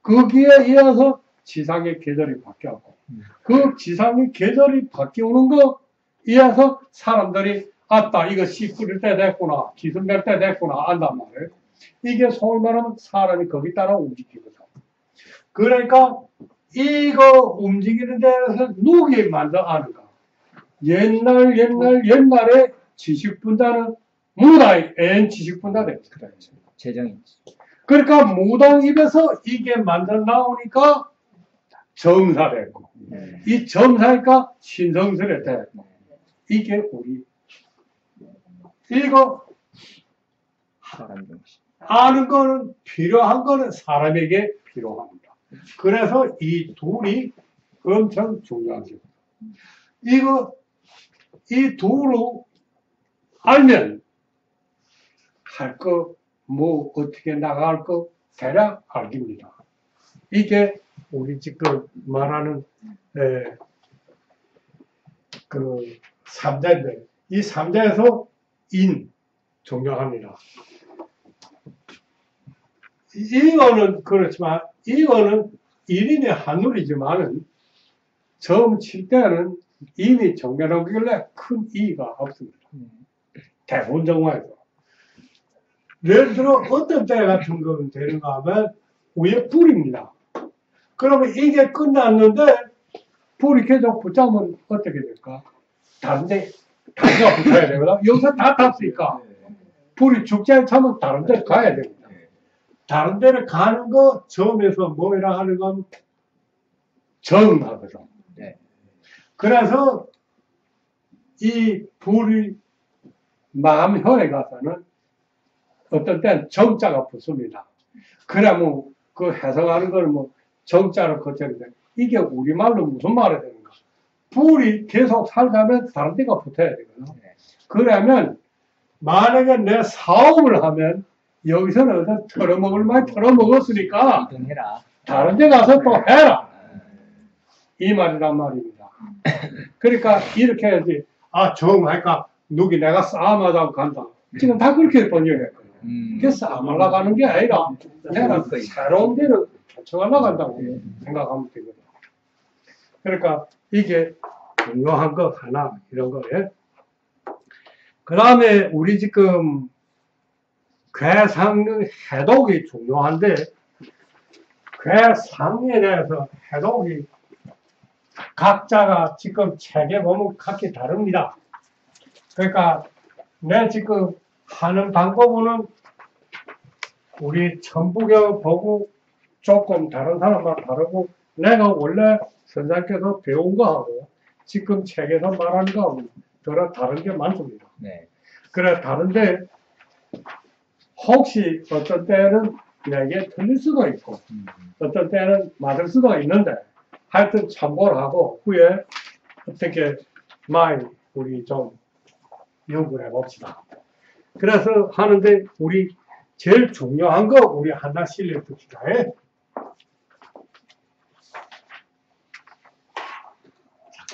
거기에 의해서 지상의 계절이 바뀌었고 그 지상의 계절이 바뀌는 거에 의해서 사람들이 아따 이거 씨 뿌릴 때 됐구나 기승 될 때 됐구나 안단 말이에요. 이게 소위 말하면 사람이 거기 따라 움직이거든. 그러니까 이거 움직이는 데에서 누구에 만져 아는가? 옛날에 지식분자는 무당 애인 지식분자 됐어요. 재정이. 그러니까 무당 입에서 이게 만져 나오니까 점사됐고 이 점사니까 신성스레 됐고 이게 우리 이거 사람 중심. 아는 거는 필요한 거는 사람에게 필요합니다. 그래서 이 둘이 엄청 중요하죠. 이 둘을 알면 할 거, 뭐, 어떻게 나갈 거, 대략 알깁니다. 이게 우리 지금 말하는 그 삼자인데 이 삼자에서 인 존경합니다. 이거는 그렇지만 이거는 1인의 한누리지만은 처음 칠 때는 이미 정면하길래 큰 이의가 없습니다. 대부분 정화에서. 예를 들어 어떤 때 같은 거는 되는가 하면 위에 불입니다. 그러면 이게 끝났는데 불이 계속 붙자면 어떻게 될까? 다른데 다리가 붙어야 되거든. 여기서 다 탔으니까 불이 죽지 않다면 다른 데로 가야 됩니다. 다른 데를 가는 거 처음에서 뭐라 하는 건 정하거든. 그래서 이 불이 마음혀에 가서는 어떤 때는 정자가 붙습니다. 그러면 그 해석하는 거는 뭐 정자로 거쳤는데 이게 우리말로 무슨 말이 되는가? 불이 계속 살려면 다른 데가 붙어야 되거든. 그러면 만약에 내 사업을 하면 여기서는 어떤 털어먹을 말 털어먹었으니까 다른 데 가서 또 해라. 이 말이란 말입니다. 그러니까 이렇게 해야지. 아, 정하니까 누기 내가 싸움하자고 간다. 지금 다 그렇게 번역했거든요. 그게 싸움하려고 가는 게 아니라 내가 새로운 데를 개척하려고 간다고 생각하면 되거든요. 그러니까 이게 중요한 거 하나 이런 거예요. 그 다음에 우리 지금 괴상의 해독이 중요한데 괴상에 대해서 해독이 각자가 지금 책에 보면 각기 다릅니다. 그러니까 내가 지금 하는 방법은 우리 천부경 보고 조금 다른 사람과 다르고 내가 원래 선생님께서 배운 거하고 지금 책에서 말하는 거하고 더러 다른 게 많습니다. 그래 다른데 혹시 어떤 때는 내게 틀릴 수도 있고 어떤 때는 맞을 수도 있는데 하여튼 참고를 하고 후에 어떻게 많이 우리 좀 연구를 해봅시다. 그래서 하는데 우리 제일 중요한 거 우리 하나씩 읽읍시다.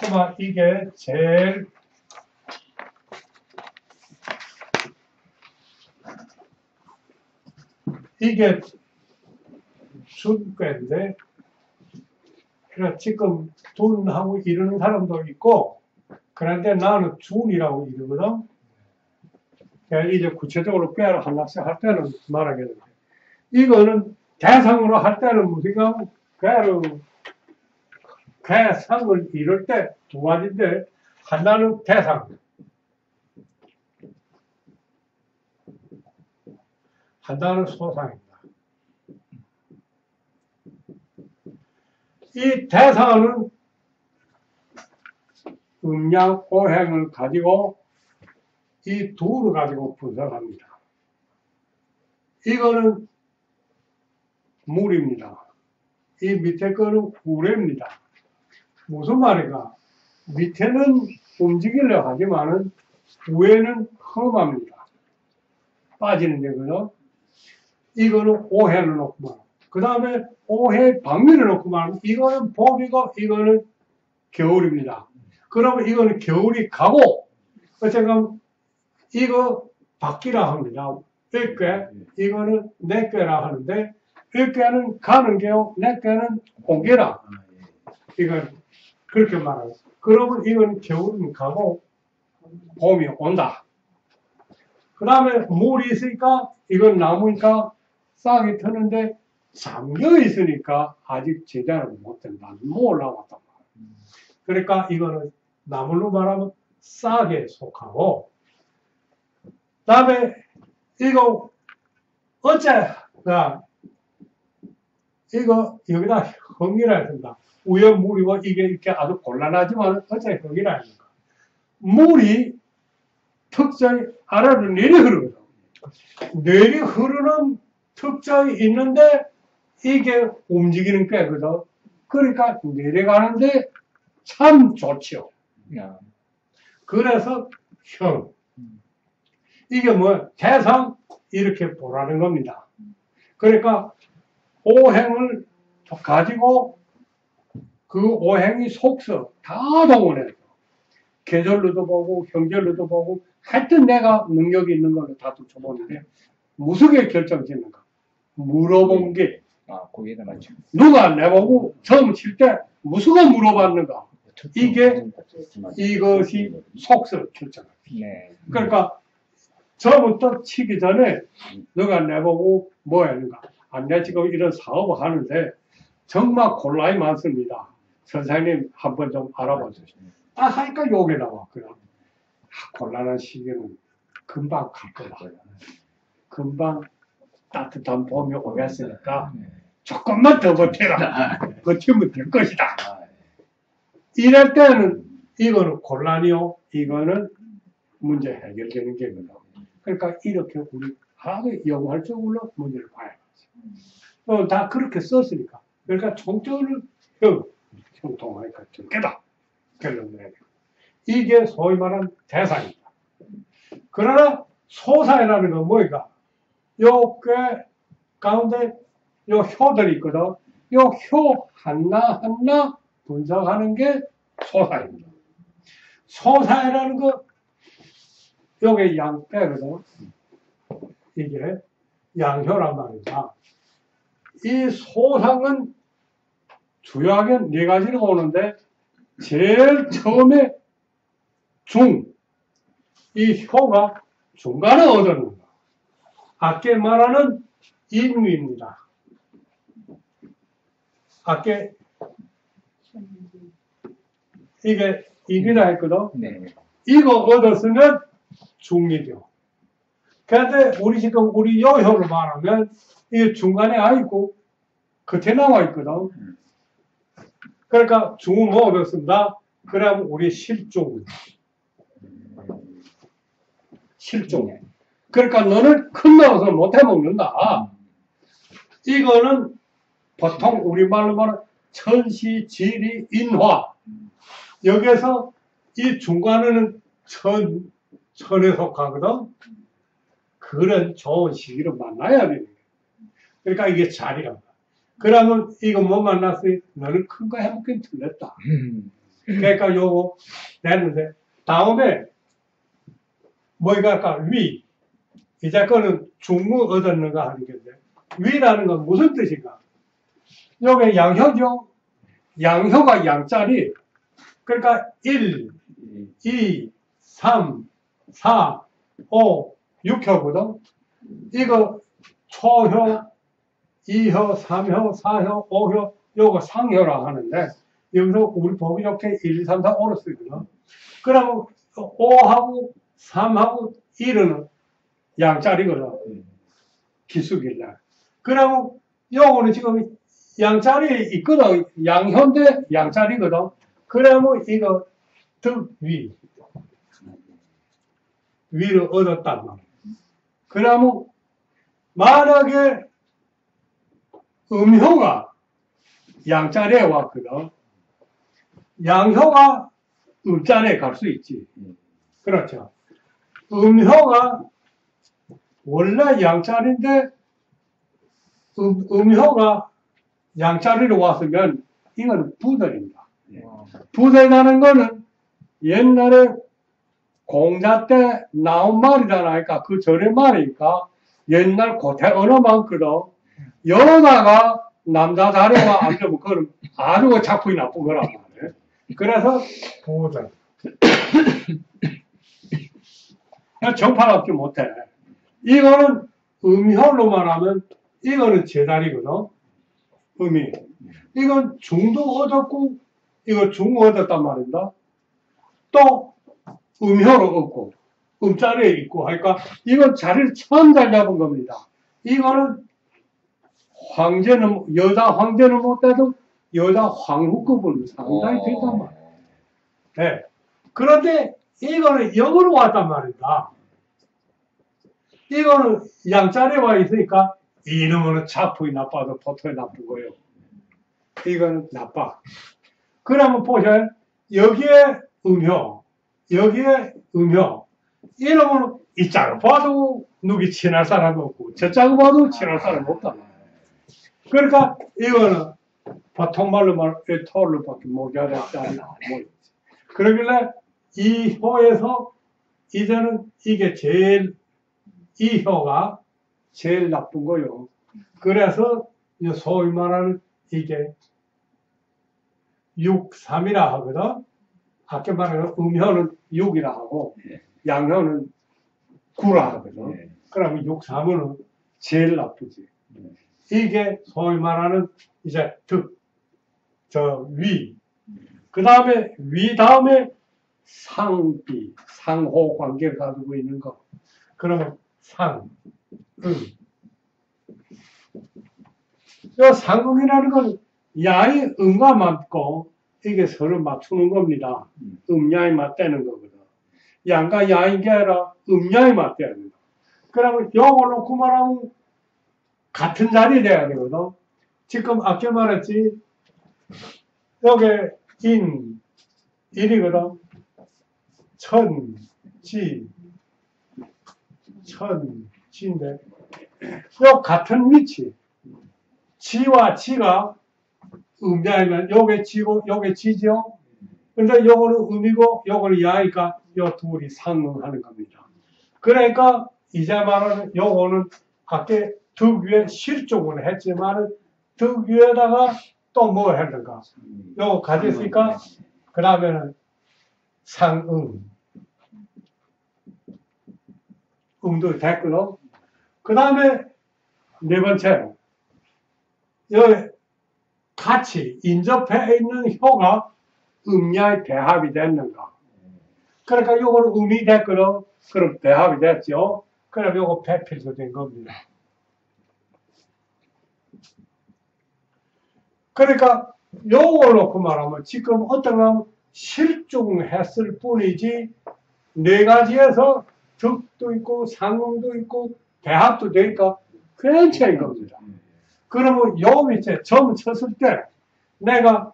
자꾸만 이게 제일 이게 순괴인데 그래 지금 둔하고 이러는 사람도 있고 그런데 나는 준이라고 이러거든. 이제 구체적으로 꾀를 하나씩 할 때는 말하겠는데 이거는 대상으로 할 때는 우리가 괴상을 이룰 때 두 가지인데 하나는 대상 하나는 소상입니다. 이 대상은 음양 오행을 가지고 이 둘을 가지고 분석합니다. 이거는 물입니다. 이 밑에 거는 우레입니다. 무슨 말인가? 밑에는 움직이려고 하지만은 위에는 험합니다. 빠지는 데거든. 이거는 오해를 놓고 말하고 그 다음에 오해 방면을 놓고 말하면 이거는 봄이고 이거는 겨울입니다. 그러면 이거는 겨울이 가고 어쨌든 이거 바뀌라 합니다. 일괴 이거는 내괴라 하는데 일괴는 가는 게요 내괴는 옮겨라. 이건 그렇게 말하고 그러면 이건 겨울은 가고 봄이 온다. 그 다음에 물이 있으니까 이건 나무니까 싹이 트는데 잠겨 있으니까 아직 제자는 못 된다. 못 올라왔단 말이야. 그러니까 이거는 나물로 말하면 싹에 속하고 그 다음에 이거 어째가 이거 여기다 흥이라 했습니다. 위에 물이고 이게 이렇게 아주 곤란하지만 어째 흥이라 했습니까? 물이 특정히 아래로 내리 흐르거든. 내리 흐르는 특정이 있는데 이게 움직이는 꾀거든. 그러니까 내려가는데 참 좋죠. 그래서 형 이게 뭐 대상 이렇게 보라는 겁니다. 그러니까 오행을 가지고 그 오행이 속서 다 동원해서 계절로도 보고 형절로도 보고 하여튼 내가 능력이 있는 거는 다 쫓아보는데 무속에 결정 짓는가 물어본 게 거기에다 맞죠. 누가 내보고 처음 칠 때 무속을 물어봤는가 이게 이것이 속서 결정. 네. 그러니까 처음부터 치기 전에 누가 내보고 뭐 하는가 내가 지금 이런 사업을 하는데 정말 곤란이 많습니다. 선생님 한번 좀 알아봐 주시오. 하니까 욕이 나와. 그럼 곤란한 시기는 금방 갈 거다. 금방 따뜻한 봄이 오겠으니까 조금만 더 버텨라. 버티면 될 것이다. 이럴 때는 이거는 곤란이요. 이거는 문제 해결되는 게거든. 그러니까 이렇게 우리 아주 영활적으로 문제를 봐야지. 다 그렇게 썼으니까. 그러니까 총적으로 형통하니까 정계다. 결론을 해야 돼. 이게 소위 말하는 대상이다. 그러나 소사이라는 건 뭐니까? 요 꽤 가운데 요 효들이 있거든. 요 효 하나하나 분석하는 게 소사입니다. 소사이라는 거 요게 양떼거든. 이게 양효란 말이다. 이 소상은 주요하게 네 가지로 오는데 제일 처음에 이 효가 중간에 얻었는가. 아까 말하는 인위입니다. 아까 이게 인위라 했거든. 네. 이거 얻었으면 중이죠. 그런데 우리 지금 우리 요효를 말하면 이게 중간에 아 있고 끝에 나와 있거든. 그러니까 중은 뭐 얻었습니다. 그러면 우리 실중. 그러니까 너는 큰 나와서 못해 먹는다. 이거는 보통 우리말로 말하는 천시, 지리, 인화. 여기에서 이 중간에는 천에 속하거든. 그런 좋은 시기를 만나야 돼. 그러니까 이게 자리가. 그러면 이거 못 만났으니 너는 큰 거 해먹긴 틀렸다. 그러니까 요거 냈는데 다음에 뭐가 아까 위. 이제 거는 중무 얻었는가 하는 건데 위라는 건 무슨 뜻인가? 요게 양효죠. 양효가 양짜리. 그러니까 1, 2, 3, 4, 5, 6효거든. 이거 초효, 2효, 3효, 4효, 5효, 요거 상효라 하는데, 여기서 우리 보기 좋게 1, 2, 3, 4, 5로 쓰거든. 그러면 5하고 3하고 1은 양짜리거든. 기수길래. 그러면 요거는 지금 양짜리 있거든. 양효인데 양짜리거든. 그러면 이거 위를 얻었단 말이야. 그러면 만약에 음효가 양자리에 왔거든. 양효가 음자리에 갈 수 있지. 그렇죠. 음효가 원래 양자리인데 음효가 양자리로 왔으면 이건 부들입니다. 부들이라는 거는 옛날에 공자 때 나온 말이잖아요. 그 전의 말이니까 옛날 고대 언어 많거든. 여자가 남자 자리와 앉으면 그건 아주 작품이 나쁜 거란 말이에요. 그래서 보자. 정파답지 못해. 이거는 음효로 말하면 이거는 제자리거든. 음이. 이건 중도 얻었고 이거 중 얻었단 말입니다. 또 음효로 얻고 음자리에 있고 하니까 이건 자리를 처음 잘 잡은 겁니다. 이거는 황제는 여자 황제는 못해도 여자 황후급은 상당히 됐단 말이에요. 네. 그런데 이거는 역으로 왔단 말입니다. 이거는 양자리에 와 있으니까 이놈은 작품이 나빠도 보통이 나쁜 거예요. 이거는 나빠. 그러면 보셔요. 여기에 음효, 여기에 음효. 이러면 이 짝을 봐도 누구 친할 사람이 없고 저 짝을 봐도 친할 사람이 없다. 그러니까 이거는 보통 말로 말하면 토를밖에 못하겠다니 뭐 그러길래 이 혀에서 이제는 이게 제일 이 혀가 제일 나쁜 거요. 그래서 소위 말하는 이게 6-3이라 하거든. 아까 말하는 음혀는 6이라 하고 양혀는 9라 하거든. 그러면 6-3은 제일 나쁘지. 이게 소위 말하는 이제 위. 그 다음에 위 다음에 상비, 상호 관계를 가지고 있는 거. 그러면 이 상응이라는 건 야의 음과 맞고 이게 서로 맞추는 겁니다. 음야에 맞대는 거거든. 양과 야인 게 아니라 음야에 맞대야 된다. 그러면 요걸 놓고 말하면 같은 자리에 돼야 되거든. 지금 아까 말했지. 여기 인이거든. 천지인데 요 같은 위치. 지와 지가 음야이면 요게 지고 요게 지죠. 근데 요거는 음이고 요거는 야니까 요 둘이 상응하는 겁니다. 그러니까 이제 말하는 요거는 아까 득 위에 실족을 했지만 득 위에다가 또 뭐 했는가? 요거 가졌으니까 그 다음에는 상응. 음도 됐고요. 그 다음에 네 번째 여기 같이 인접해 있는 혀가 음야의 배합이 됐는가? 그러니까 요거는 음이 됐거든. 그럼 배합이 됐죠. 그럼 요거 배필도 된 겁니다. 그러니까 요걸 놓고 말하면 지금 어떤 건 실종했을 뿐이지 네 가지에서 득도 있고 상응도 있고 배합도 되니까 괜찮은 겁니다. 그러면 요 밑에 점 쳤을 때 내가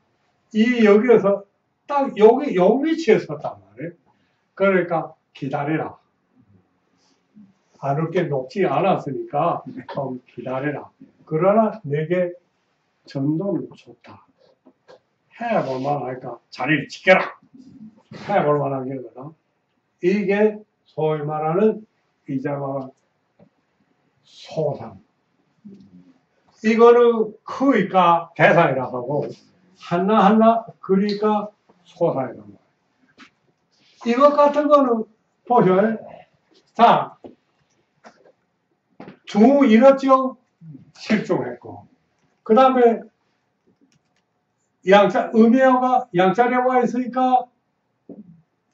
이 여기에서 딱 여기 요 위치에 섰단 말이에요. 그러니까 기다려라. 그렇게 높지 않았으니까 좀 기다려라. 그러나 내게 전도는 좋다. 해볼 만하니까 자리를 지켜라. 해볼 만한 게거든. 이게 소위 말하는 이제 말하는 소상. 이거는 크니까 대상이라 하고 하나하나 그러니까 소상이란 말이에요. 이것 같은 거는 보셔요. 자, 주 잃었죠? 실종했고. 그 다음에 음이어가 양자리에 와 있으니까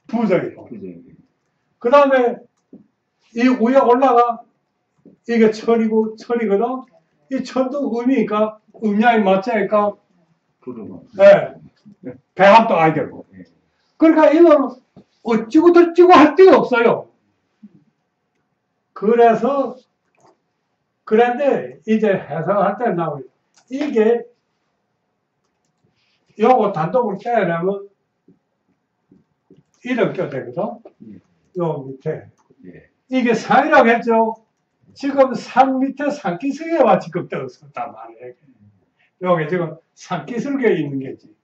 부정이고. 그 다음에 이 위에 올라가 이게 철이거든. 이 철도 음이니까 음양이 맞자니까 네, 배합도 아야 되고. 그러니까 이거는 어찌고 저찌고 할 데가 없어요. 그런데 이제 해석할 때 나와요. 이게 요거 단독을 떼려면 이렇게 되거든. 요 밑에. 이게 산이라고 했죠. 지금 산 밑에 산기슭에와 지금 떠있었단 말이에요. 여기 지금 산기슭에 있는 게지.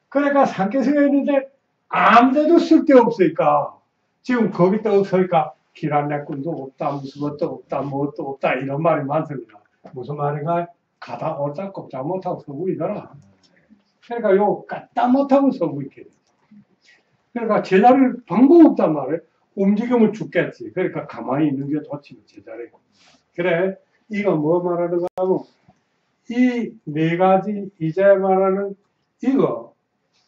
그러니까 산기슭에 있는데 아무데도 쓸데없으니까 지금 거기 떠있으니까 기란내꾼도 없다, 무슨 것도 없다, 뭣도 없다 이런 말이 많습니다. 무슨 말인가? 가다 옳다 꼼짝 못하고 서고 있더라. 그러니까 요 갖다 못하고 서고 있게 돼. 그러니까 제자리를 방법 없단 말이에요. 움직이면 죽겠지. 그러니까 가만히 있는 게 좋지, 제자리. 그래, 이거 뭐 말하는가 하면, 이 네 가지 이제 말하는 이거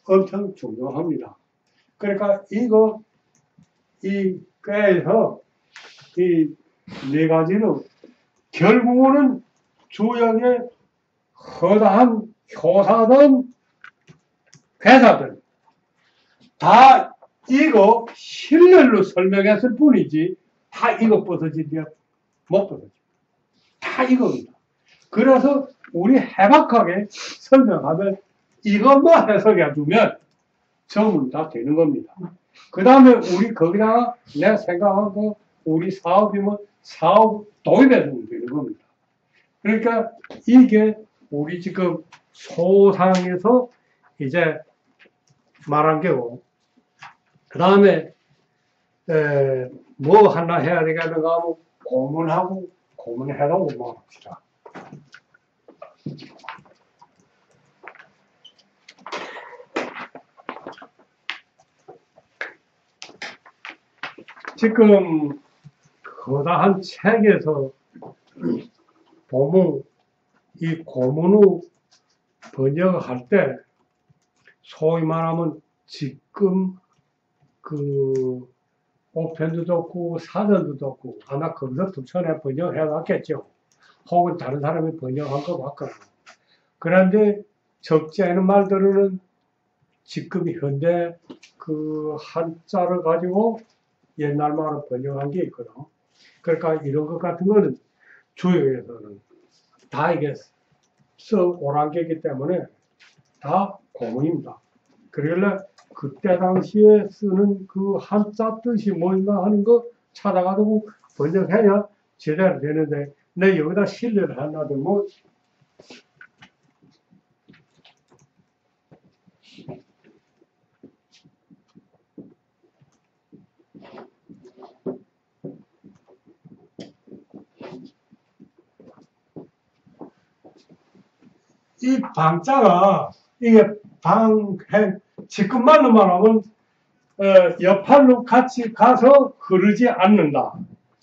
엄청 중요합니다. 그러니까 이거, 이 꾀에서 이 네 가지는 결국은 주역의 허다한 효사든 회사들 다 이거 실례로 설명했을 뿐이지 다 이거 벗어지지 못 벗어지. 다 이겁니다. 그래서 우리 해박하게 설명하면 이것만 해석해주면 전문 다 되는 겁니다. 그 다음에 우리 거기다가 내가 생각하고 우리 사업이면 사업 도입해주면 되는 겁니다. 그러니까 이게 우리 지금 소상에서 이제 말한 게고, 그 다음에 뭐 하나 해야 되겠는가 하면 고문해라고 말합시다. 지금 거다한 책에서 보면 이 고문을 번역할 때 소위 말하면 지금 그 오편도 좋고 사전도 좋고 아마 거기서 두천에 번역해놨겠죠. 혹은 다른 사람이 번역한 거 같거나. 그런데 적지 않은 말들은 지금 현대 그 한자를 가지고 옛날 말을 번역한 게 있거든. 그러니까 이런 것 같은 거는 주역에서는 다 이게 써오란 게이기 때문에 다 고문입니다. 그러길래 그때 당시에 쓰는 그 한자 뜻이 뭔가 하는 거 찾아가지고 번역해야 제대로 되는데, 내 여기다 신뢰를 하나 들면 이 방자가 이게 지금 말로 말하면 옆팔로 같이 가서 흐르지 않는다.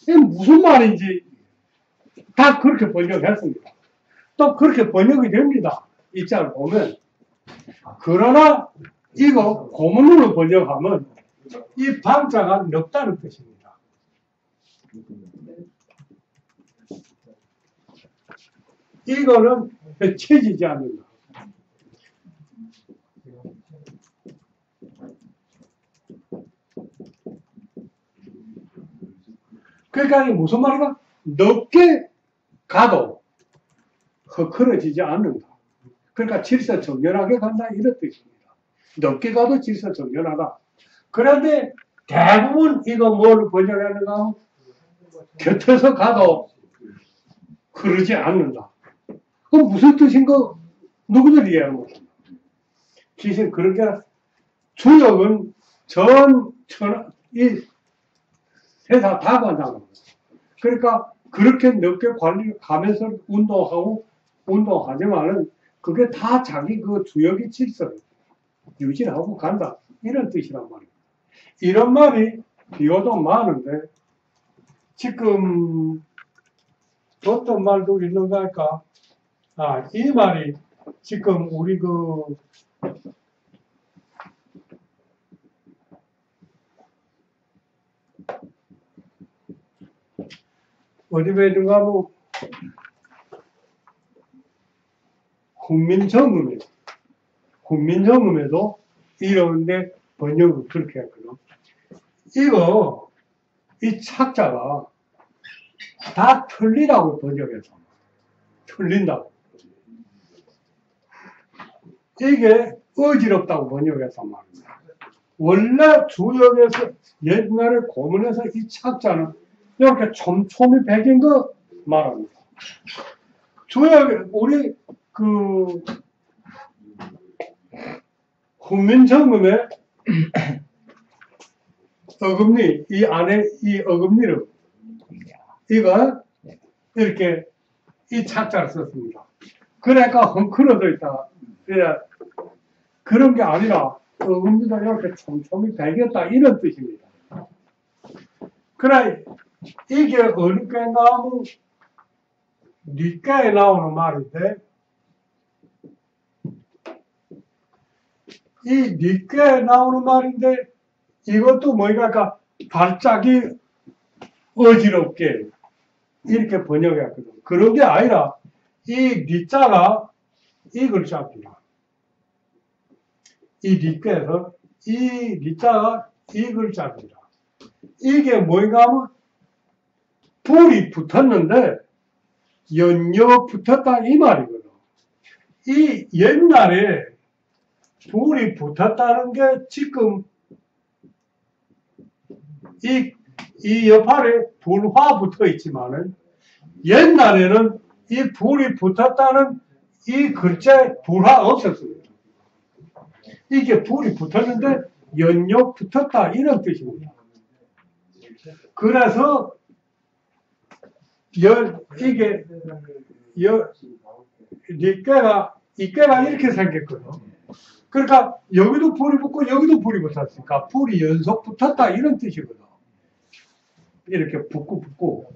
이게 무슨 말인지 다 그렇게 번역했습니다. 또 그렇게 번역이 됩니다. 이 장을 보면. 그러나 이거 고문으로 번역하면 이 방자가 넓다는 뜻입니다. 이거는 채지지 않는다. 그러니까 이게 무슨 말인가? 넓게 가도 허클어지지 않는다. 그러니까 질서정연하게 간다 이런 뜻입니다. 넓게 가도 질서정연하다. 그런데 대부분 이거 뭘 번역하는가 하면 곁에서 가도 흐르지 않는다. 그럼 무슨 뜻인가? 누구들 이해하는 것입니다. 기신 그렇게 주역은 이 세상 다 관장하는 거예요. 그러니까 그렇게 넓게 관리하면서 운동하지만은 그게 다 자기 그 주역의 질서를 유지하고 간다. 이런 뜻이란 말입니다. 이런 말이 비교도 많은데 지금 어떤 말도 있는가 할까? 이 말이 지금 우리 어디 배든가 뭐 훈민정음에도 이런데 번역을 그렇게 했거든. 이 착자가 다 틀리다고 번역해서 틀린다고. 이게 어지럽다고 번역해서 말입니다. 원래 주역에서 옛날에 고문에서 이 착자는 이렇게 촘촘히 백인 거 말합니다. 주역 우리 그 훈민정음에 어금니 이 안에 이 어금니를 이거 이렇게 이 착자를 썼습니다. 그러니까 헝클어져 있다. 그런 게 아니라 어금니가 이렇게 촘촘히 백였다 이런 뜻입니다. 그래 이게 어느 게 나오면 뒷가에 나오는 말인데 이 뒷가에 나오는 말인데 이것도 뭐랄까 발작이 어지럽게 이렇게 번역했거든. 그런 게 아니라 이 니자가 이 글자입니다. 이 뒷가에서 이 니자가 이 글자입니다. 이게 뭐인가 하면 불이 붙었는데 연료 붙었다 이 말이거든. 이 옛날에 불이 붙었다는 게 지금 이 옆팔에 불화 붙어 있지만은 옛날에는 이 불이 붙었다는 이 글자에 불화가 없었습니다. 이게 불이 붙었는데 연욕 붙었다 이런 뜻입니다. 그래서 이게 이께가 이렇게 생겼거든. 그러니까 여기도 불이 붙고 여기도 불이 붙었으니까 불이 연속 붙었다 이런 뜻이거든. 이렇게 붙고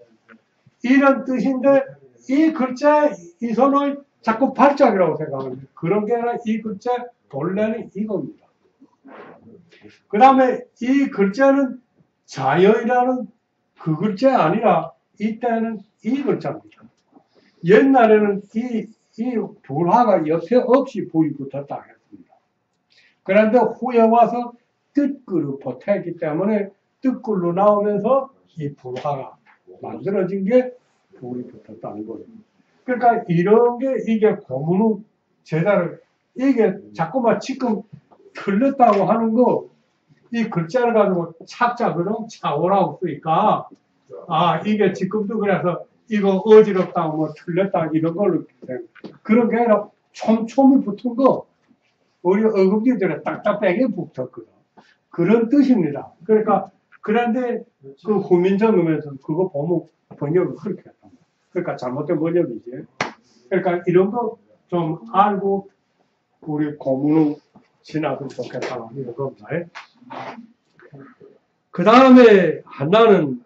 이런 뜻인데 이 글자에 이 손을 자꾸 발작이라고 생각합니다. 그런 게 아니라 이 글자 본래는 이겁니다. 그 다음에 이 글자는 자연이라는 그 글자 아니라 이때는 이 글자입니다. 옛날에는 이 불화가 옆에 없이 불이 붙었다 했습니다. 그런데 후에 와서 뜻글을 보태기 때문에 뜻글로 나오면서 이 불화가 만들어진 게 불이 붙었다는 거예요. 그러니까 이런 게 이게 고문의 제자를 이게 자꾸만 지금 틀렸다고 하는 거 이 글자를 가지고 착자그럼 차오라고 쓰니까 이게 지금도 그래서 이거 어지럽다고 뭐 틀렸다 이런 걸로 그런 게 아니라 촘촘히 붙은 거 우리 어금니들에 딱딱하게 붙었거든. 그런 뜻입니다. 그러니까 그런데 그 후민정음에서 그거 보면 번역을 그렇게 했단 말이야. 그러니까 잘못된 번역이지. 그러니까 이런 거 좀 알고 우리 고문을 지나도 좋겠다 이런 겁니다. 그 다음에 하나는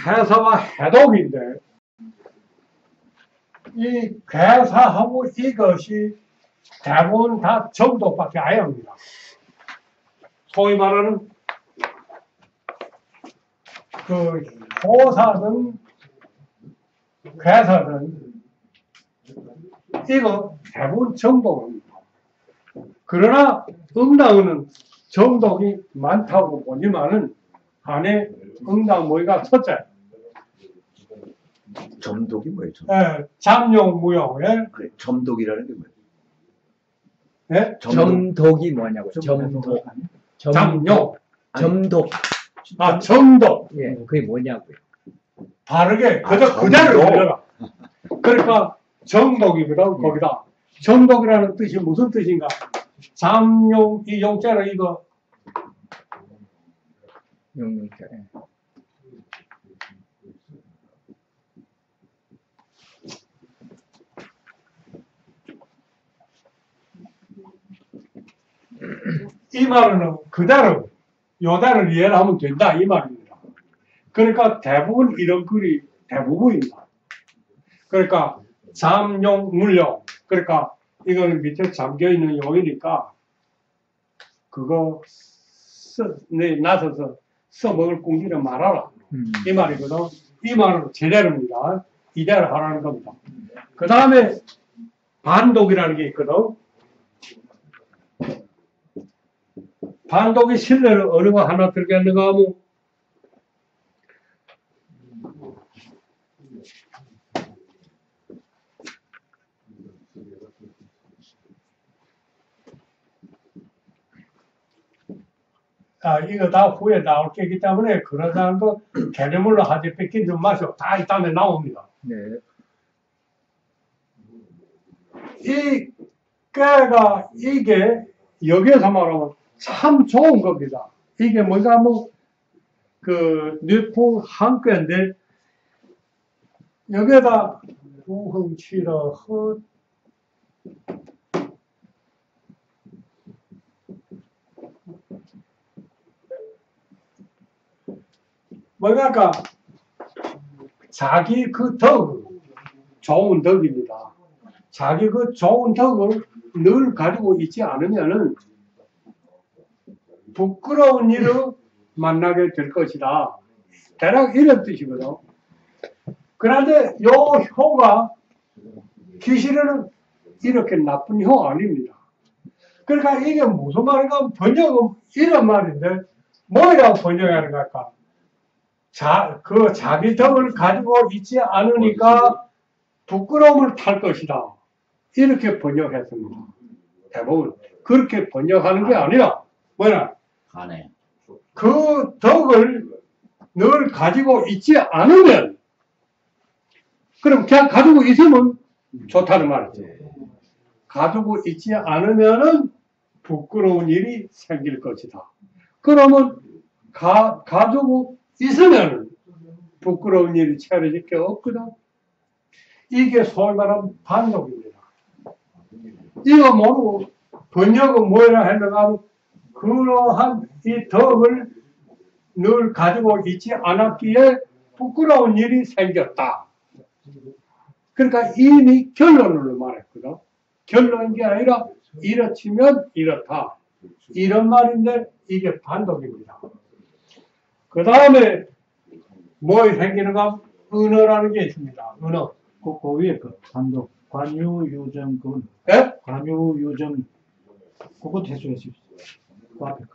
해사와 해독인데 이 괴사하고 이것이 대부분 다 정독밖에 아예 합니다. 소위 말하는 그 호사든 괴사든 이거 대부분 정독입니다. 그러나 응당은 정독이 많다고 보지만은 안에 응당 모의가 첫째. 점독이 뭐예요? 잠용 무용에 그래, 점독이라는 게 뭐예요? 네? 점독이 뭐냐고요? 점독. 잠용. 점독. 점독. 예, 그게 뭐냐고요? 바르게 그대로 들려라. 그러니까 정독이거든 거기다. 정독이라는 뜻이 무슨 뜻인가? 잠용 이 용자는 이거 용용자. 이 말은 그대로 요대로 이해를 하면 된다 이 말입니다. 그러니까 대부분 이런 글이 대부분입니다. 그러니까 잠용 물용 그러니까 이거는 밑에 잠겨있는 용이니까 그거 나서서 써먹을 꿍기를 말하라 이 말이거든. 이 말은 제대로입니다. 이대로 하라는 겁니다. 그 다음에 반독이라는 게 있거든. 반독이 신뢰를 어느 거 하나 들겠는가 하면 이거 다 후에 나올 게기 때문에 그러다는 거 개념으로 하지 뺏긴 좀 마셔. 다 이따면 나옵니다. 네. 이 깨가 이게 여기에서 말하면 참 좋은 겁니다. 이게 뭔가 뭐 그 뇌풍 한 꾀인데 여기에다 우흥치러 헛 뭐랄까 자기 그 덕 좋은 덕입니다. 자기 그 좋은 덕을 늘 가지고 있지 않으면은 부끄러운 일을 만나게 될 것이다. 대략 이런 뜻이거든. 그런데 요 효가 기실에는 이렇게 나쁜 효 아닙니다. 그러니까 이게 무슨 말인가 번역은 이런 말인데 뭐라고 번역하는 걸까? 그 자기 덕을 가지고 있지 않으니까 부끄러움을 탈 것이다. 이렇게 번역했습니다. 대부분 그렇게 번역하는 게 아니라 뭐냐? 그 덕을 늘 가지고 있지 않으면 그럼 그냥 가지고 있으면 좋다는 말이죠. 가지고 있지 않으면은 부끄러운 일이 생길 것이다. 그러면 가지고 있으면 부끄러운 일이 처해질 게 없거든. 이게 소위 말하면 반독입니다. 이거 모르고 번역은 뭐라 했는가 하면 그러한 이 덕을 늘 가지고 있지 않았기에 부끄러운 일이 생겼다. 그러니까 이미 결론을 말했거든. 결론인 게 아니라 이렇지면 이렇다. 이런 말인데 이게 반독입니다. 그 다음에 뭐 생기는가? 은어라는 게 있습니다. 은어. 그 위에 그 단독 관유유정 그건 예? 관유유정 그것도 해줘야 지 그 앞에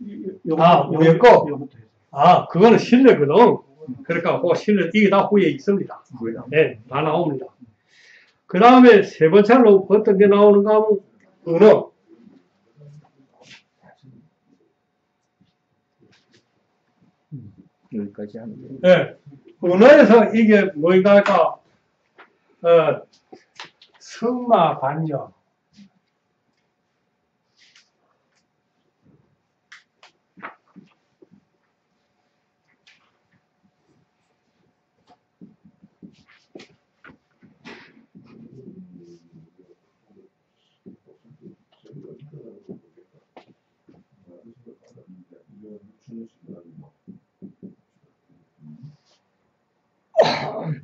위에 거? 요것도 해줘. 아, 그거는 실내거든. 그러니까 그 실내 이게 다 후에 있습니다. 네, 다 나옵니다. 그 다음에 세 번째로 어떤 게 나오는가 하면 은어. 여기까지 하면 돼요. 네, 은어에서 이게 뭐인가 할까? 승마 반려.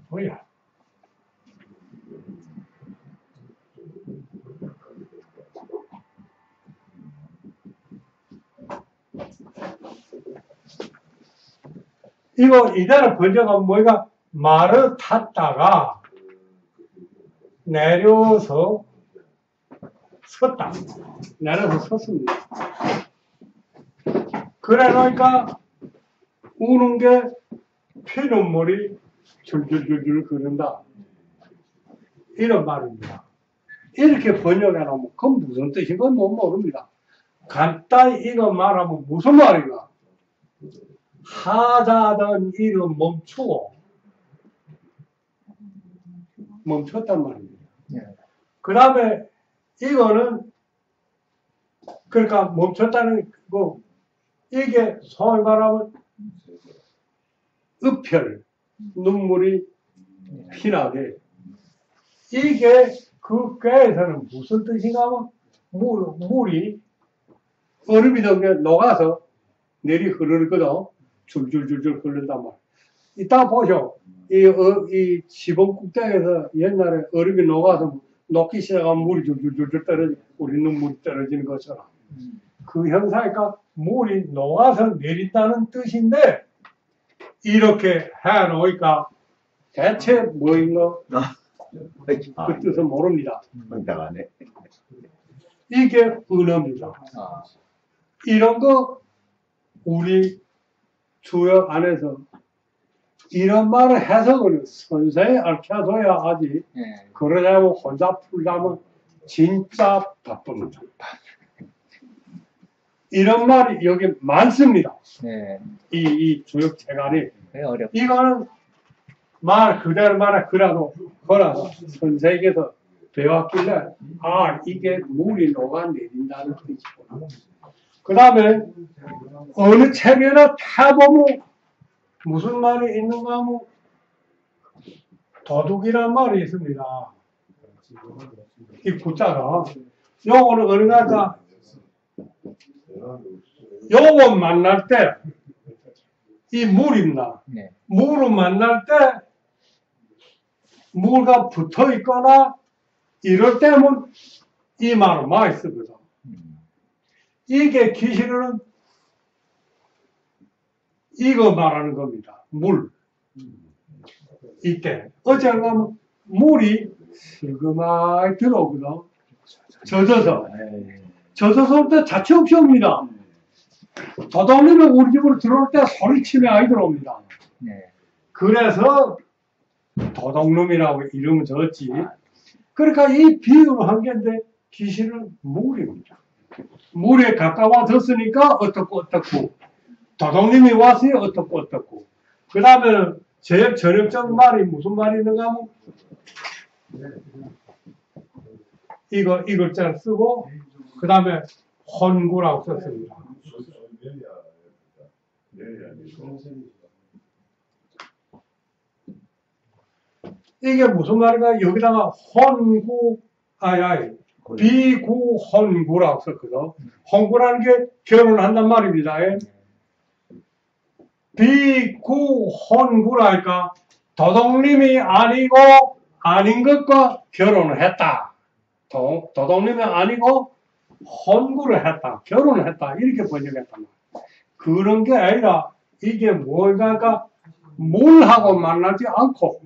뭐야? 이거 이대로 번역하면 뭐가 말을 탔다가 내려서 섰다. 내려서 섰습니다. 그래 놓으니까 우는 게 피눈물이 줄줄줄줄 흐른다. 이런 말입니다. 이렇게 번역해 놓으면 그건 무슨 뜻인 건 못 모릅니다. 간단히 이거 말하면 무슨 말인가? 하자던 일은 멈추고 멈췄단 말입니다. 그 다음에 이거는 그러니까 멈췄다는 거 이게 소위 말하면 읍혈 눈물이 피나게 이게 그 꾀에서는 무슨 뜻인가 하면 물이 얼음이 된 게 녹아서 내리 흐르거든. 줄줄줄줄 흐른단 말이야. 이따 보셔. 이 시범국대에서 옛날에 얼음이 녹아서 녹기 시작하면 물이 줄줄줄줄 떨어지고 우리 눈물이 떨어지는 것처럼 그 형상이니까 물이 녹아서 내린다는 뜻인데 이렇게 해놓으니까 대체 뭐인가 그 뜻은 모릅니다. 황당하네. 이게 은어입니다. 이런 거 우리 주역 안에서 이런 말을 해석을 선생이 알켜줘야 하지. 그러자면 혼자 풀자면 진짜 바쁩니다. 이런 말이 여기 많습니다. 이 주역 체간이. 이거는 말 그대로 말해 그라도 선생에게서 배웠길래 아 이게 물이 녹아내린다는 뜻이구나. 그 다음에 어느 책에나 타보면 무슨 말이 있는가 하면 도둑이란 말이 있습니다. 이 구자가 요거는 어느가 요거 만날 때 이 물입니다. 물을 만날 때 물과 붙어 있거나 이럴 때면 이 말을 많이 쓰거든. 이게 기실은 이거 말하는 겁니다. 물. 이때 어쩌면 물이 슬그마이 들어오거든. 젖어서부터 자체 없이 옵니다. 도둑님이 우리 집으로 들어올 때 소리치며 아이 들어옵니다. 그래서 도둑놈이라고 이름을 졌지. 그러니까 이 비유를 한 게인데 기실은 물입니다. 물에 가까워졌으니까 어떻고 도둑님이 왔으니 어떻고 그 다음에 제일 전형적 말이 무슨 말이 있는가 하면 이 글자를 쓰고 그 다음에 헌구라고 썼습니다. 이게 무슨 말인가? 여기다가 헌구, 비구헌구라고 썼거든. 헌구라는 게 결혼한단 말입니다. 비구헌구라니까 도둑님이 아니고 아닌 것과 결혼을 했다. 도둑님이 아니고 헌구를 했다. 결혼을 했다. 이렇게 번역했단 말이야. 그런 게 아니라 이게 뭘까? 물하고 만나지 않고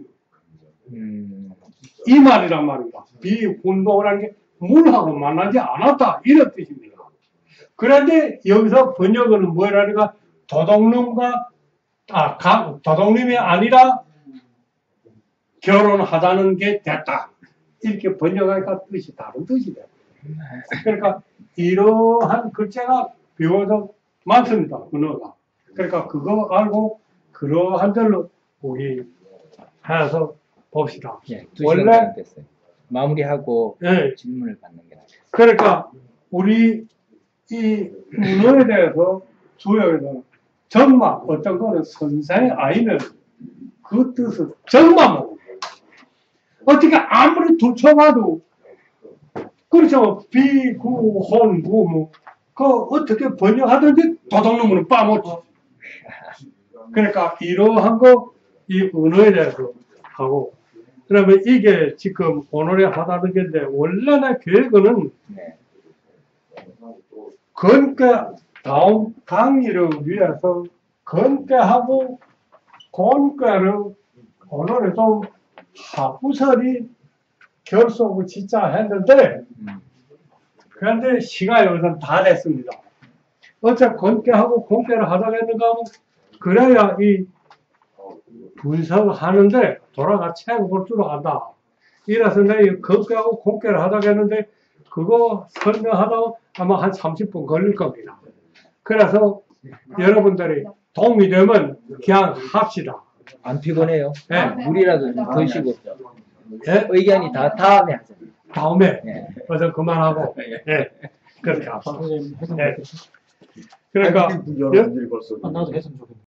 이 말이란 말입니다. 비혼도라는 게 물하고 만나지 않았다. 이런 뜻입니다. 그런데 여기서 번역은 뭐라니까 도둑님이 아니라 결혼하자는 게 됐다. 이렇게 번역하니까 뜻이 다른 뜻이 돼요. 그러니까 이러한 글자가 비교적 많습니다. 언어가. 그러니까 그거 알고 그러한 대로 우리 해서 봅시다. 예, 2시간 됐어요. 마무리하고 예. 질문을 받는 게 나아요. 그러니까 우리 이 언어에 대해서 주역에서 정말 어떤 거는 선생의 아이는 그 뜻을 정말 모르고 어떻게 아무리 두쳐봐도 그렇죠. 비구혼구 뭐 그 어떻게 번역하든지 도둑놈은 빠먹지. 그러니까 이러한 거 이 언어에 대해서 하고 그러면 이게 지금 오늘의 하다는 건데 원래는 계획은 건께 다음 강의를 위해서 건께하고 곤께를 오늘은 좀 하부설이 결속을 진짜 했는데 그런데 시간이 우선 다 됐습니다. 어차피 건께하고 곤께를 하자고 했는가 하면 그래야 이 분석하는데 돌아가 책 볼 줄 안다. 이래서 내가 건께하고 곤께를 하자고 했는데 그거 설명하다 아마 한 30분 걸릴 겁니다. 그래서 여러분들이 도움이 되면 그냥 합시다. 안 피곤해요? 네. 물이라도 좀 드시고. 네? 의견이 다 다음에 하세요. 다음에 네. 그래서 그만하고 네. 그렇게 합시다. 선생님 해석 네. 못했어? 그러니까 여러분들이 벌써 나도 했으면 좋겠네.